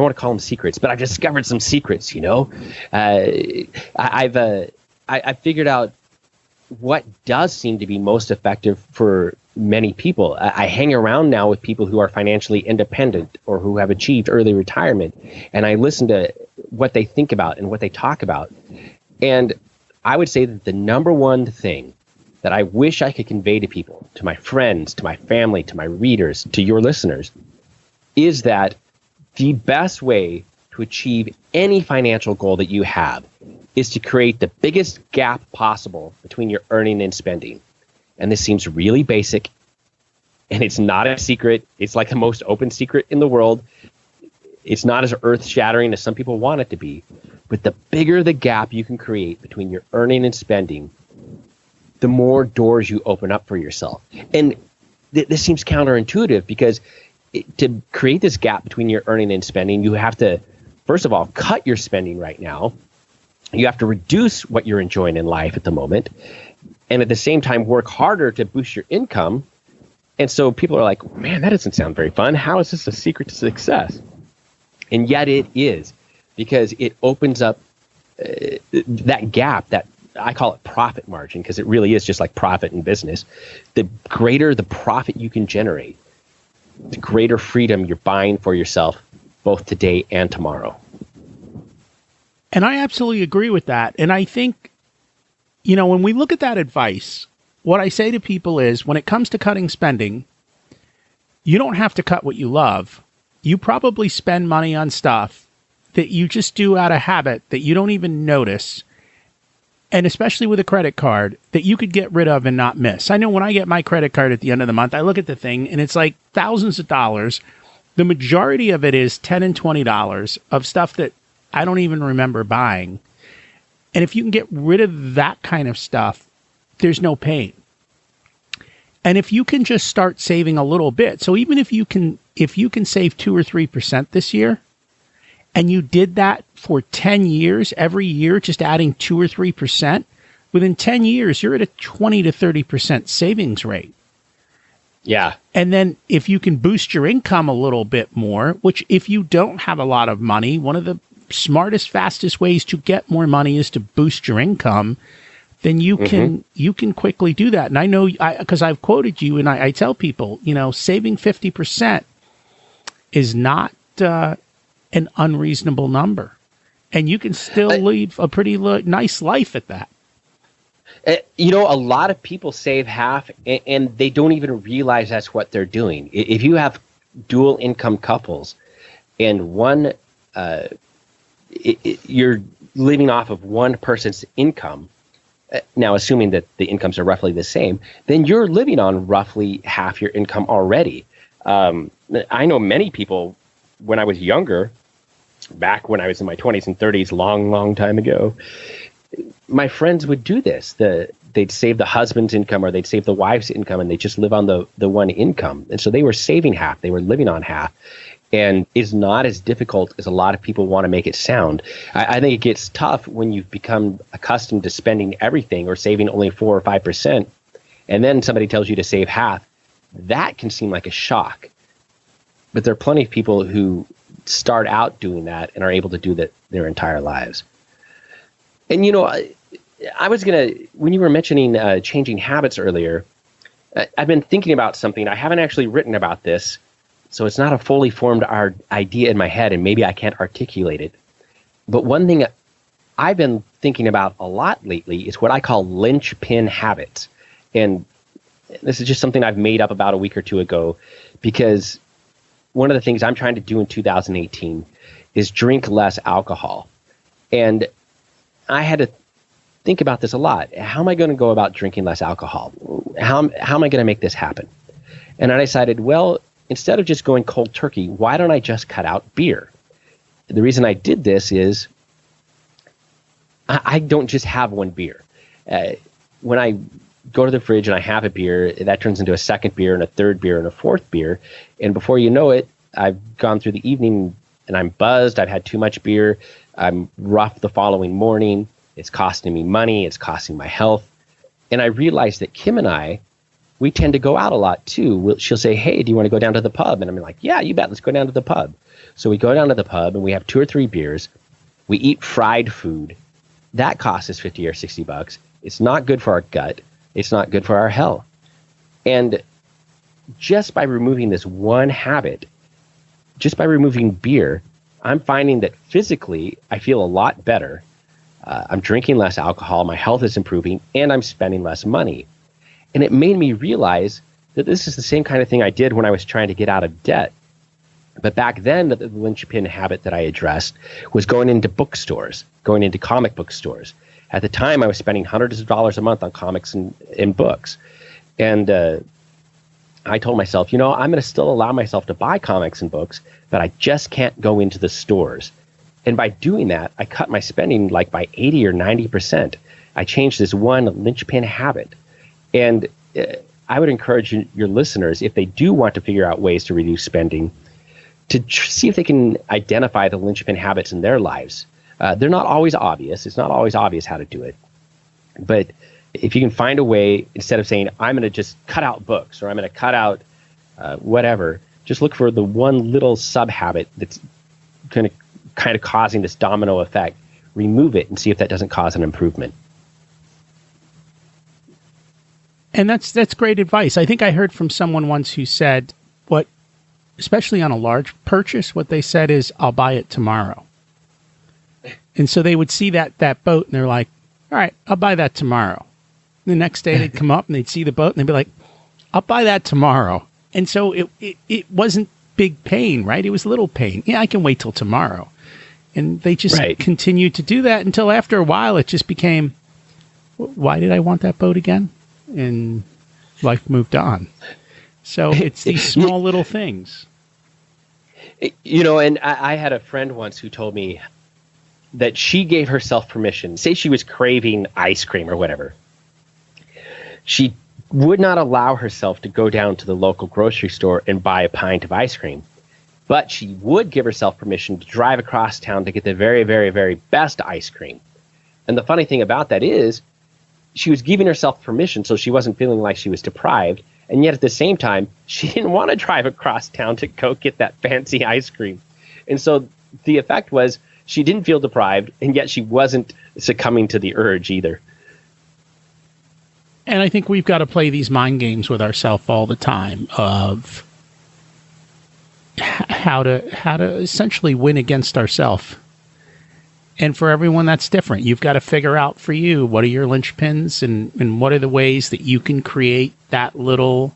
want to call them secrets, but I've discovered some secrets, you know. I've figured out what does seem to be most effective for many people. I hang around now with people who are financially independent or who have achieved early retirement, and I listen to what they think about and what they talk about. And I would say that the number one thing that I wish I could convey to people, to my friends, to my family, to my readers, to your listeners, is that the best way to achieve any financial goal that you have is to create the biggest gap possible between your earning and spending. And this seems really basic, and it's not a secret. It's like the most open secret in the world. It's not as earth-shattering as some people want it to be. But the bigger the gap you can create between your earning and spending, the more doors you open up for yourself. And this seems counterintuitive because to create this gap between your earning and spending, you have to, first of all, cut your spending right now. You have to reduce what you're enjoying in life at the moment. And at the same time, work harder to boost your income. And so people are like, man, that doesn't sound very fun. How is this a secret to success? And yet it is, because it opens up that gap, that I call it profit margin, because it really is just like profit in business. The greater the profit you can generate, the greater freedom you're buying for yourself, both today and tomorrow. And I absolutely agree with that. And I think, when we look at that advice, what I say to people is, when it comes to cutting spending, you don't have to cut what you love. You probably spend money on stuff that you just do out of habit that you don't even notice. And especially with a credit card that you could get rid of and not miss. I know when I get my credit card at the end of the month, I look at the thing and it's like thousands of dollars. The majority of it is $10 and $20 of stuff that I don't even remember buying. And if you can get rid of that kind of stuff, there's no pain. And if you can just start saving a little bit, so even if you can save 2 or 3% this year, and you did that for 10 years, every year, just adding 2 or 3%, within 10 years, you're at a 20 to 30% savings rate. Yeah. And then if you can boost your income a little bit more, which if you don't have a lot of money, one of the smartest, fastest ways to get more money is to boost your income, then you can quickly do that. And I know, because I've quoted you, and I tell people, saving 50% is not an unreasonable number. And you can still live a pretty nice life at that. A lot of people save half, and they don't even realize that's what they're doing. If you have dual income couples, and one, you're living off of one person's income, now assuming that the incomes are roughly the same, then you're living on roughly half your income already. I know many people, when I was younger, back when I was in my 20s and 30s, long time ago, my friends would do this. They'd save the husband's income or they'd save the wife's income, and they just live on the one income. And so they were saving half. They were living on half. And it's not as difficult as a lot of people want to make it sound. I think it gets tough when you've become accustomed to spending everything or saving only 4 or 5%, and then somebody tells you to save half. That can seem like a shock. But there are plenty of people who start out doing that and are able to do that their entire lives. And, I was going to, when you were mentioning changing habits earlier, I've been thinking about something. I haven't actually written about this, so it's not a fully formed idea in my head, and maybe I can't articulate it. But one thing I've been thinking about a lot lately is what I call linchpin habits. And this is just something I've made up about a week or two ago, because one of the things I'm trying to do in 2018 is drink less alcohol. And I had to think about this a lot. How am I going to go about drinking less alcohol? How am I going to make this happen? And I decided, well, instead of just going cold turkey, why don't I just cut out beer? The reason I did this is I don't just have one beer. When I go to the fridge and I have a beer, that turns into a second beer and a third beer and a fourth beer. And before you know it, I've gone through the evening and I'm buzzed. I've had too much beer. I'm rough the following morning. It's costing me money. It's costing my health. And I realized that Kim and I, we tend to go out a lot too. She'll say, hey, do you want to go down to the pub? And I'm like, yeah, you bet. Let's go down to the pub. So we go down to the pub and we have 2 or 3 beers. We eat fried food. That costs us $50 or $60. It's not good for our gut. It's not good for our health. And just by removing this one habit, just by removing beer, I'm finding that physically I feel a lot better. I'm drinking less alcohol, my health is improving, and I'm spending less money. And it made me realize that this is the same kind of thing I did when I was trying to get out of debt. But back then, the linchpin habit that I addressed was going into bookstores, going into comic book stores. At the time, I was spending hundreds of dollars a month on comics and books. And I told myself, I'm going to still allow myself to buy comics and books, but I just can't go into the stores. And by doing that, I cut my spending like by 80 or 90%. I changed this one linchpin habit. And I would encourage your listeners, if they do want to figure out ways to reduce spending, to see if they can identify the linchpin habits in their lives. They're not always obvious. It's not always obvious how to do it. But if you can find a way, instead of saying, I'm going to just cut out books or I'm going to cut out whatever, just look for the one little sub-habit that's kind of causing this domino effect. Remove it and see if that doesn't cause an improvement. And that's great advice. I think I heard from someone once who said, especially on a large purchase, what they said is, I'll buy it tomorrow. And so they would see that boat and they're like, all right, I'll buy that tomorrow. The next day they'd come up and they'd see the boat and they'd be like, I'll buy that tomorrow. And so it wasn't big pain, right? It was little pain. Yeah, I can wait till tomorrow. And they just continued to do that until after a while it just became, why did I want that boat again? And life moved on. So it's these small little things. And I had a friend once who told me that she gave herself permission. Say she was craving ice cream or whatever. She would not allow herself to go down to the local grocery store and buy a pint of ice cream. But she would give herself permission to drive across town to get the very, very, very best ice cream. And the funny thing about that is she was giving herself permission so she wasn't feeling like she was deprived. And yet at the same time, she didn't want to drive across town to go get that fancy ice cream. And so the effect was she didn't feel deprived, and yet she wasn't succumbing to the urge either. And I think we've got to play these mind games with ourselves all the time of how to essentially win against ourselves. And for everyone, that's different. You've got to figure out for you, what are your linchpins and what are the ways that you can create that little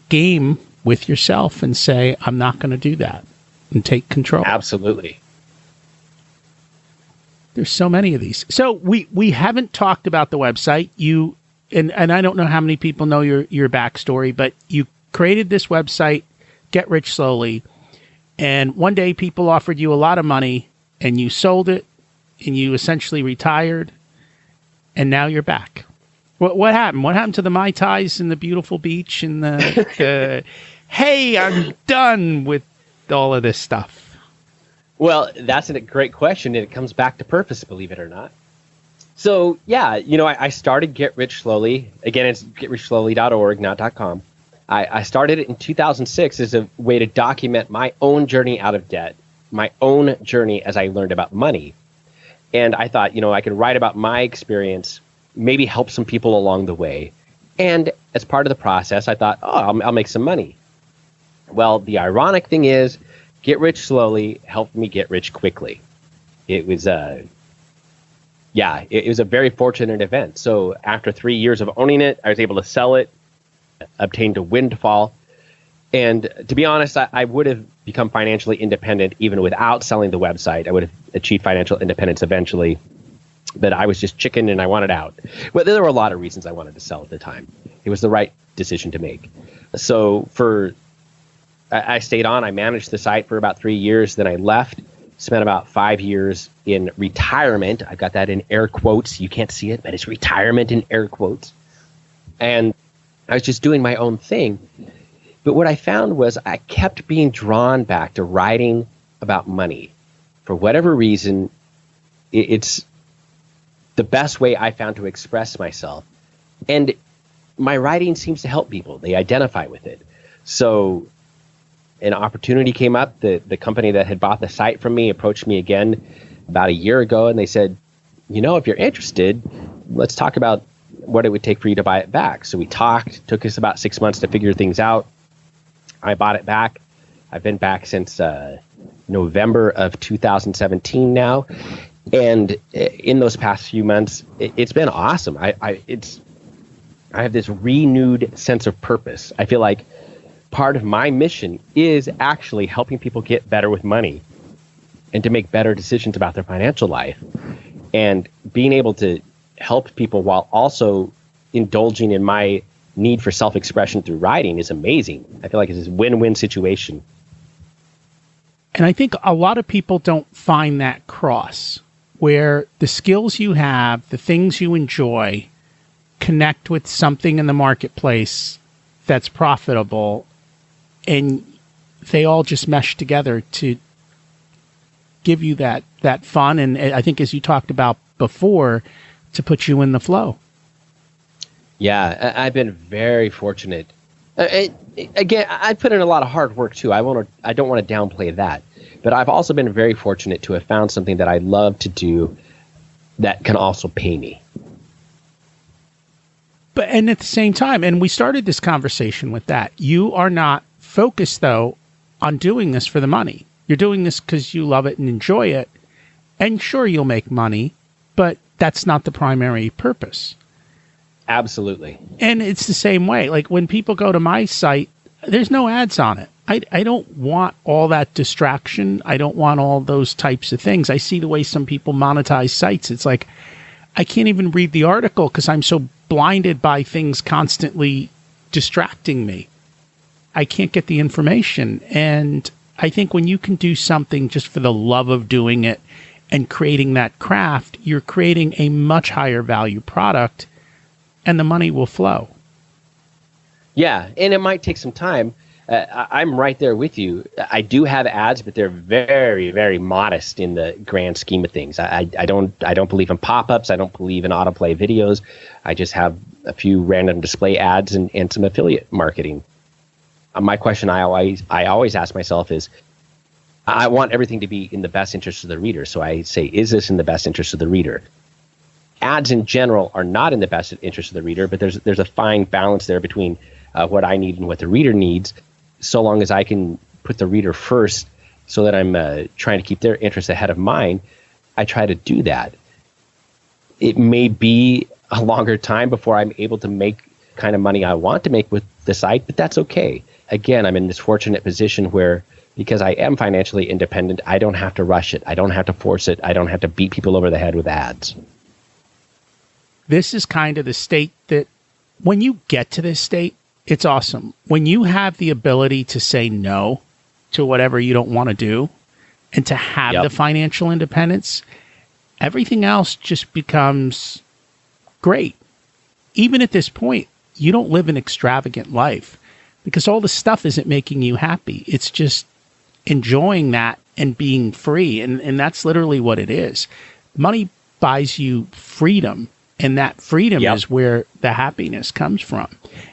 game with yourself and say, I'm not going to do that, and take control. Absolutely. There's so many of these. So we haven't talked about the website. And I don't know how many people know your backstory, but you created this website, Get Rich Slowly, and one day people offered you a lot of money and you sold it and you essentially retired and now you're back. What happened? What happened to the Mai Tais and the beautiful beach and the hey, I'm done with all of this stuff? Well, that's a great question, and it comes back to purpose, believe it or not. So, yeah, I started Get Rich Slowly. Again, it's getrichslowly.org, not .com. I started it in 2006 as a way to document my own journey out of debt, my own journey as I learned about money. And I thought, I could write about my experience, maybe help some people along the way. And as part of the process, I thought, I'll make some money. Well, the ironic thing is, Get Rich Slowly helped me get rich quickly. It was it was a very fortunate event. So after 3 years of owning it, I was able to sell it, obtained a windfall. And to be honest, I would have become financially independent even without selling the website. I would have achieved financial independence eventually, but I was just chicken and I wanted out. But there were a lot of reasons I wanted to sell at the time. It was the right decision to make. So I stayed on. I managed the site for about 3 years. Then I left, spent about 5 years in retirement. I've got that in air quotes. You can't see it, but it's retirement in air quotes. And I was just doing my own thing. But what I found was I kept being drawn back to writing about money. For whatever reason, it's the best way I found to express myself. And my writing seems to help people. They identify with it. So an opportunity came up. The company that had bought the site from me approached me again about a year ago, and they said, if you're interested, let's talk about what it would take for you to buy it back. So we talked. Took us about 6 months to figure things out. I bought it back. I've been back since November of 2017 now. And in those past few months, it's been awesome. I have this renewed sense of purpose. I feel like part of my mission is actually helping people get better with money and to make better decisions about their financial life. And being able to help people while also indulging in my need for self-expression through writing is amazing. I feel like it's this win-win situation. And I think a lot of people don't find that cross where the skills you have, the things you enjoy, connect with something in the marketplace that's profitable, and they all just mesh together to give you that fun. And I think, as you talked about before, to put you in the flow. Yeah, I've been very fortunate. Again, I put in a lot of hard work too. I don't want to downplay that, but I've also been very fortunate to have found something that I love to do that can also pay me. And at the same time, and we started this conversation with that, you are not focused though on doing this for the money. You're doing this because you love it and enjoy it. And sure, you'll make money, but that's not the primary purpose. Absolutely. And it's the same way. Like when people go to my site, there's no ads on it. I don't want all that distraction. I don't want all those types of things. I see the way some people monetize sites. It's like, I can't even read the article because I'm so blinded by things constantly distracting me. I can't get the information. And I think when you can do something just for the love of doing it and creating that craft, you're creating a much higher value product, and the money will flow. Yeah, and it might take some time. I'm right there with you. I do have ads, but they're very, very modest in the grand scheme of things. I don't believe in pop-ups. I don't believe in autoplay videos. I just have a few random display ads and some affiliate marketing. My question I always ask myself is, I want everything to be in the best interest of the reader. So I say, is this in the best interest of the reader? Ads in general are not in the best interest of the reader, but there's a fine balance there between what I need and what the reader needs, so long as I can put the reader first so that I'm trying to keep their interests ahead of mine. I try to do that. It may be a longer time before I'm able to make kind of money I want to make with the site, but that's okay. Again, I'm in this fortunate position where, because I am financially independent, I don't have to rush it. I don't have to force it. I don't have to beat people over the head with ads. This is kind of the state that when you get to this state, it's awesome. When you have the ability to say no to whatever you don't want to do and to have the financial independence, everything else just becomes great. Even at this point, you don't live an extravagant life because all the stuff isn't making you happy. It's just enjoying that and being free. And that's literally what it is. Money buys you freedom. And that freedom is where the happiness comes from.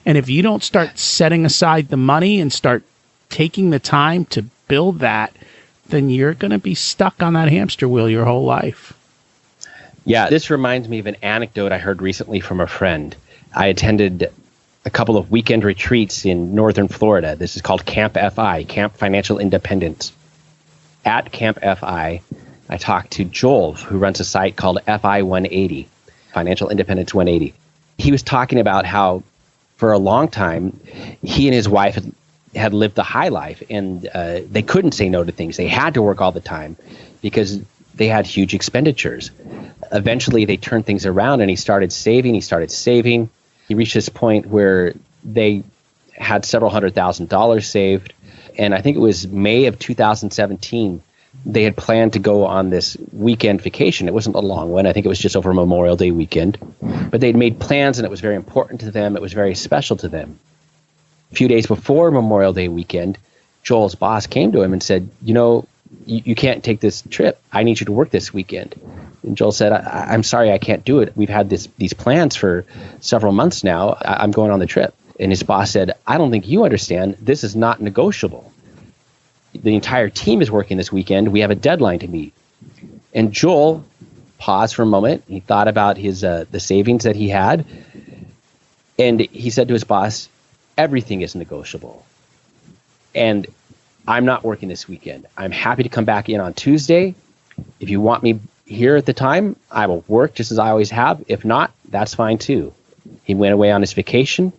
And if you don't start setting aside the money and start taking the time to build that, then you're going to be stuck on that hamster wheel your whole life. Yeah, this reminds me of an anecdote I heard recently from a friend. I attended a couple of weekend retreats in northern Florida. This is called Camp FI, Camp Financial Independence. At Camp FI, I talked to Joel, who runs a site called FI 180. Financial Independence 180. He was talking about how for a long time, he and his wife had lived the high life, and they couldn't say no to things. They had to work all the time because they had huge expenditures. Eventually, they turned things around, and he started saving. He reached this point where they had several $100,000 saved, and I think it was May of 2017, they had planned to go on this weekend vacation. It wasn't a long one. I think it was just over Memorial Day weekend. But they'd made plans, and it was very important to them. It was very special to them. A few days before Memorial Day weekend, Joel's boss came to him and said, you can't take this trip. I need you to work this weekend. And Joel said, I'm sorry, I can't do it. We've had these plans for several months now. I'm going on the trip. And his boss said, I don't think you understand. This is not negotiable. The entire team is working this weekend. We have a deadline to meet. And Joel paused for a moment. He thought about his the savings that he had, And he said to his boss, everything is negotiable. And I'm not working this weekend. I'm happy to come back in on Tuesday. If you want me here at the time, I will work just as I always have. If not, that's fine too. He went away on his vacation.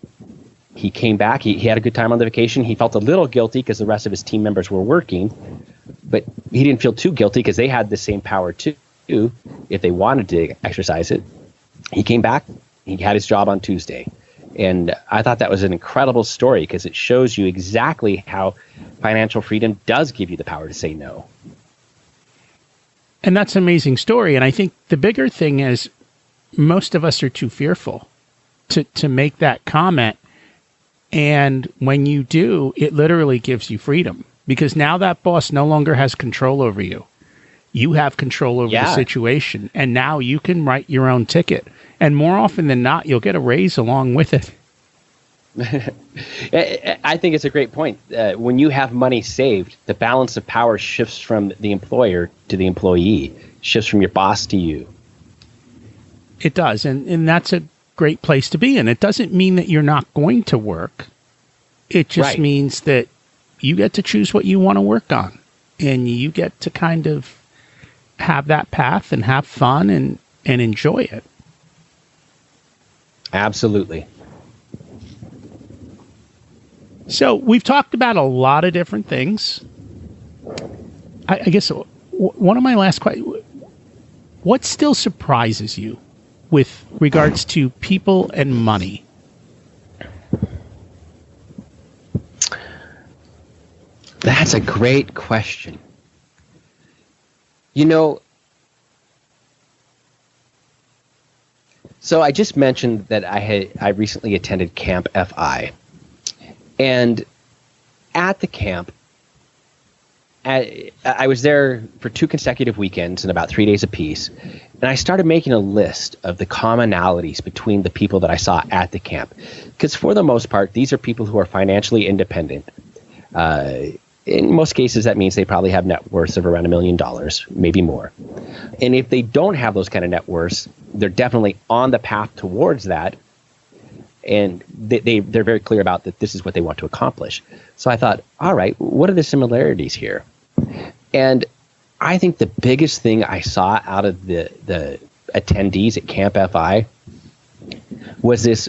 He came back. He had a good time on the vacation. He felt a little guilty because the rest of his team members were working, but he didn't feel too guilty because they had the same power too if they wanted to exercise it. He came back. He had his job on Tuesday. And I thought that was an incredible story because it shows you exactly how financial freedom does give you the power to say no. And that's an amazing story. And I think the bigger thing is most of us are too fearful to make that comment. And when you do, it literally gives you freedom because now that boss no longer has control over you. You have control over the situation. And now you can write your own ticket. And more often than not, you'll get a raise along with it. I think it's a great point. When you have money saved, the balance of power shifts from the employer to the employee, shifts from your boss to you. It does. And that's a great place to be in. It doesn't mean that you're not going to work. It just means that you get to choose what you want to work on. And you get to kind of have that path and have fun and enjoy it. Absolutely. So we've talked about a lot of different things. I guess one of my last questions, what still surprises you with regards to people and money? That's a great question. You know, so I just mentioned that I recently attended Camp FI. And at the camp, I was there for 2 consecutive weekends and about 3 days apiece. And I started making a list of the commonalities between the people that I saw at the camp. Because for the most part, these are people who are financially independent. In most cases, that means they probably have net worths of around $1 million, maybe more. And if they don't have those kind of net worths, they're definitely on the path towards that. And they're very clear about that this is what they want to accomplish. So I thought, all right, what are the similarities here? And I think the biggest thing I saw out of the attendees at Camp FI was this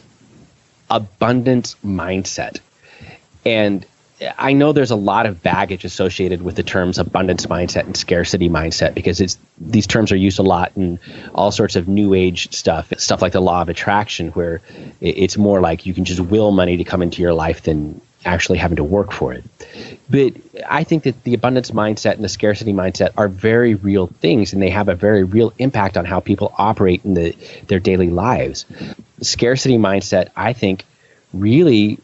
abundance mindset. And I know there's a lot of baggage associated with the terms abundance mindset and scarcity mindset because these terms are used a lot in all sorts of new age stuff like the law of attraction, where it's more like you can just will money to come into your life than actually having to work for it. But I think that the abundance mindset and the scarcity mindset are very real things, and they have a very real impact on how people operate in their daily lives. The scarcity mindset, I think, really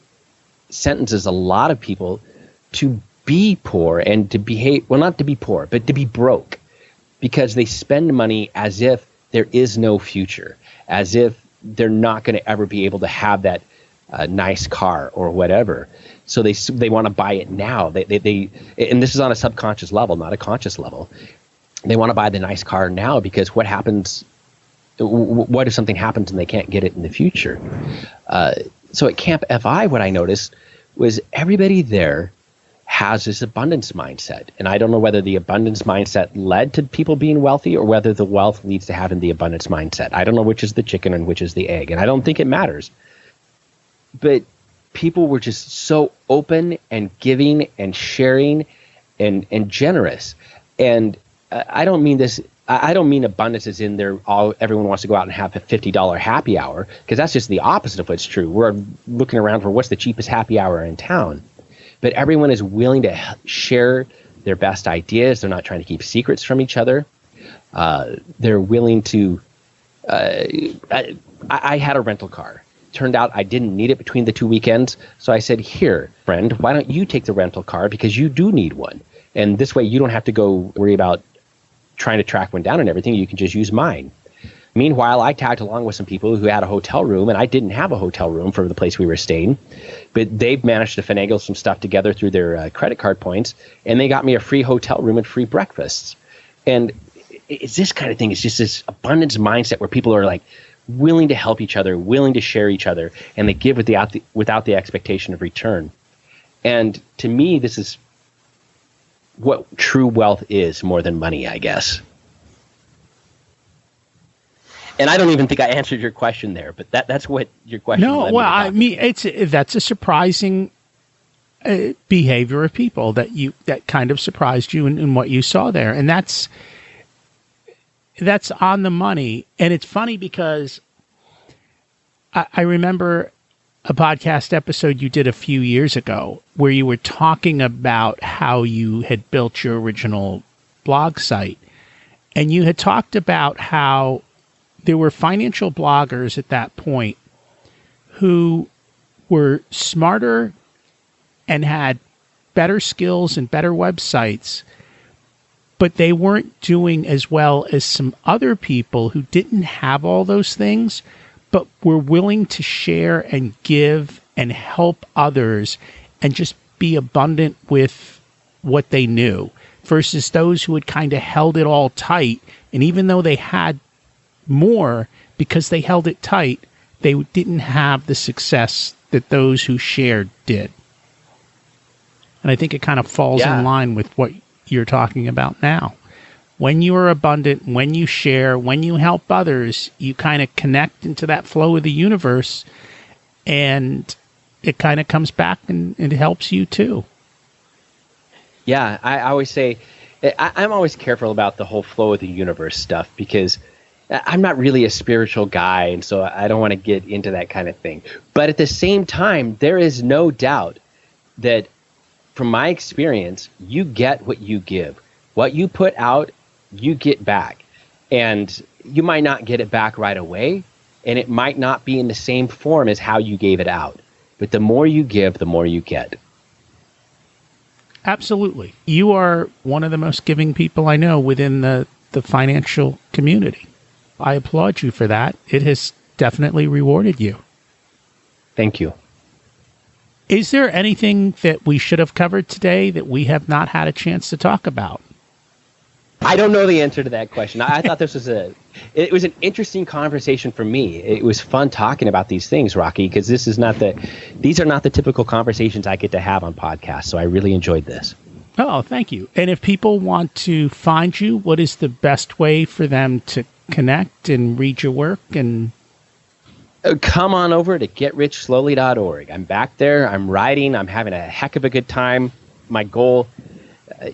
sentences a lot of people to be poor and to behave, well, not to be poor, but to be broke, because they spend money as if there is no future, as if they're not going to ever be able to have that nice car or whatever. So they want to buy it now. They and this is on a subconscious level, not a conscious level. They want to buy the nice car now because what happens? What if something happens and they can't get it in the future? So at Camp FI, what I noticed was everybody there has this abundance mindset. And I don't know whether the abundance mindset led to people being wealthy or whether the wealth leads to having the abundance mindset. I don't know which is the chicken and which is the egg. And I don't think it matters. But people were just so open and giving and sharing and generous. And I don't mean this. I don't mean abundance is in there. Everyone wants to go out and have a $50 happy hour, because that's just the opposite of what's true. We're looking around for what's the cheapest happy hour in town. But everyone is willing to share their best ideas. They're not trying to keep secrets from each other. They're willing to. I had a rental car. Turned out I didn't need it between the 2 weekends. So I said, here, friend, why don't you take the rental car, because you do need one. And this way you don't have to go worry about trying to track one down and everything. You can just use mine. Meanwhile, I tagged along with some people who had a hotel room, and I didn't have a hotel room for the place we were staying, but they've managed to finagle some stuff together through their credit card points, and they got me a free hotel room and free breakfasts. And it's this kind of thing. It's just this abundance mindset where people are like willing to help each other, willing to share each other, and they give without the expectation of return. And to me, this is what true wealth is more than money, I guess. And I don't even think I answered your question there, but that's what your question. No, well, I mean, that's a surprising behavior of people that kind of surprised you in what you saw there, and that's on the money. And it's funny because I remember a podcast episode you did a few years ago where you were talking about how you had built your original blog site, and you had talked about how there were financial bloggers at that point who were smarter and had better skills and better websites, but they weren't doing as well as some other people who didn't have all those things, but were willing to share and give and help others and just be abundant with what they knew, versus those who had kind of held it all tight. And even though they had more, because they held it tight, they didn't have the success that those who shared did. And I think it kind of falls in line with what you're talking about now. When you are abundant, when you share, when you help others, you kind of connect into that flow of the universe, and it kind of comes back and it helps you too. Yeah, I always say, I'm always careful about the whole flow of the universe stuff, because I'm not really a spiritual guy, and so I don't want to get into that kind of thing. But at the same time, there is no doubt that from my experience, you get what you give. What you put out, you get back. And you might not get it back right away, and it might not be in the same form as how you gave it out. But the more you give, the more you get. Absolutely. You are one of the most giving people I know within the financial community. I applaud you for that. It has definitely rewarded you. Thank you. Is there anything that we should have covered today that we have not had a chance to talk about? I don't know the answer to that question. I thought this was it was an interesting conversation for me. It was fun talking about these things, Rocky, because these are not the typical conversations I get to have on podcasts. So I really enjoyed this. Oh, thank you. And if people want to find you, what is the best way for them to connect and read your work? And come on over to getrichslowly.org. I'm back there. I'm writing. I'm having a heck of a good time. My goal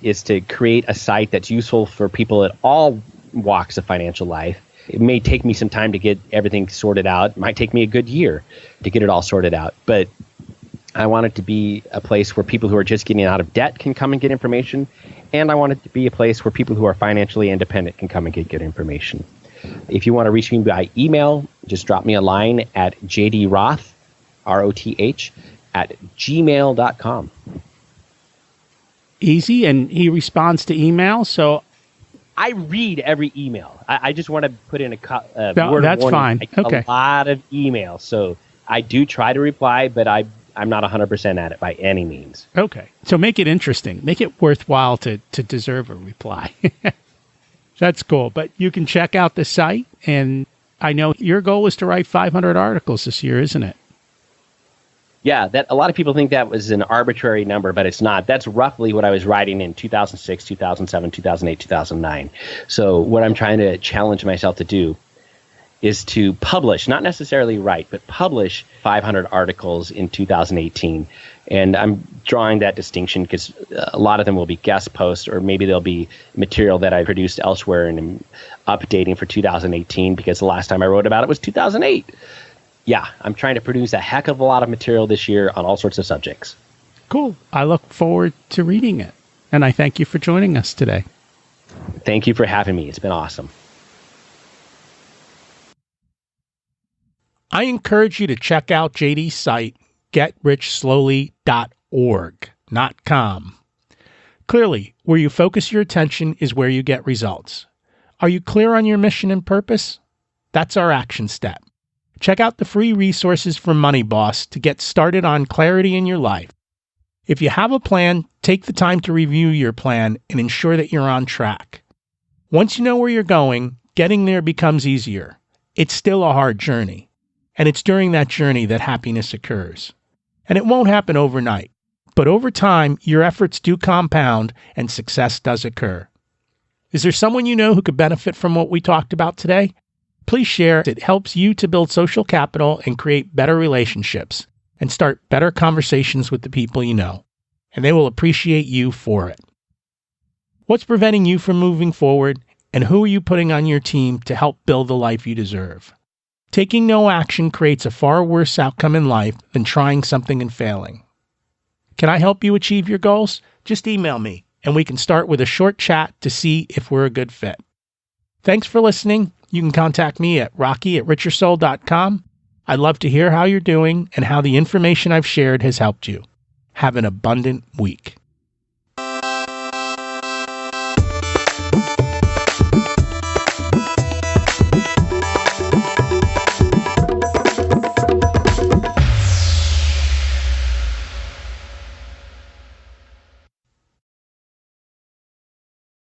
is to create a site that's useful for people at all walks of financial life. It may take me some time to get everything sorted out. It might take me a good year to get it all sorted out. But I want it to be a place where people who are just getting out of debt can come and get information. And I want it to be a place where people who are financially independent can come and get good information. If you want to reach me by email, just drop me a line at jdroth, ROTH, @gmail.com. Easy, and he responds to email, so I read every email. I just want to put in a no, word that's of warning. fine. I get Okay. a lot of emails, so I do try to reply, but I'm not 100% at it by any means. Okay. So make it interesting. Make it worthwhile to deserve a reply. That's cool. But you can check out the site, and I know your goal is to write 500 articles this year, isn't it? Yeah, that a lot of people think that was an arbitrary number, but it's not. That's roughly what I was writing in 2006, 2007, 2008, 2009. So what I'm trying to challenge myself to do is to publish, not necessarily write, but publish 500 articles in 2018. And I'm drawing that distinction because a lot of them will be guest posts, or maybe they'll be material that I produced elsewhere and am updating for 2018 because the last time I wrote about it was 2008. Yeah, I'm trying to produce a heck of a lot of material this year on all sorts of subjects. Cool. I look forward to reading it. And I thank you for joining us today. Thank you for having me. It's been awesome. I encourage you to check out JD's site, getrichslowly.org, not .com. Clearly, where you focus your attention is where you get results. Are you clear on your mission and purpose? That's our action step. Check out the free resources from Money Boss to get started on clarity in your life. If you have a plan, take the time to review your plan and ensure that you're on track. Once you know where you're going, getting there becomes easier. it's still a hard journey. And it's during that journey that happiness occurs. And it won't happen overnight. But over time, your efforts do compound and success does occur. Is there someone you know who could benefit from what we talked about today? Please share. It helps you to build social capital and create better relationships and start better conversations with the people you know. And they will appreciate you for it. What's preventing you from moving forward? And who are you putting on your team to help build the life you deserve? Taking no action creates a far worse outcome in life than trying something and failing. Can I help you achieve your goals? Just email me, and we can start with a short chat to see if we're a good fit. Thanks for listening. You can contact me at rocky@richersoul.com. I'd love to hear how you're doing and how the information I've shared has helped you. Have an abundant week.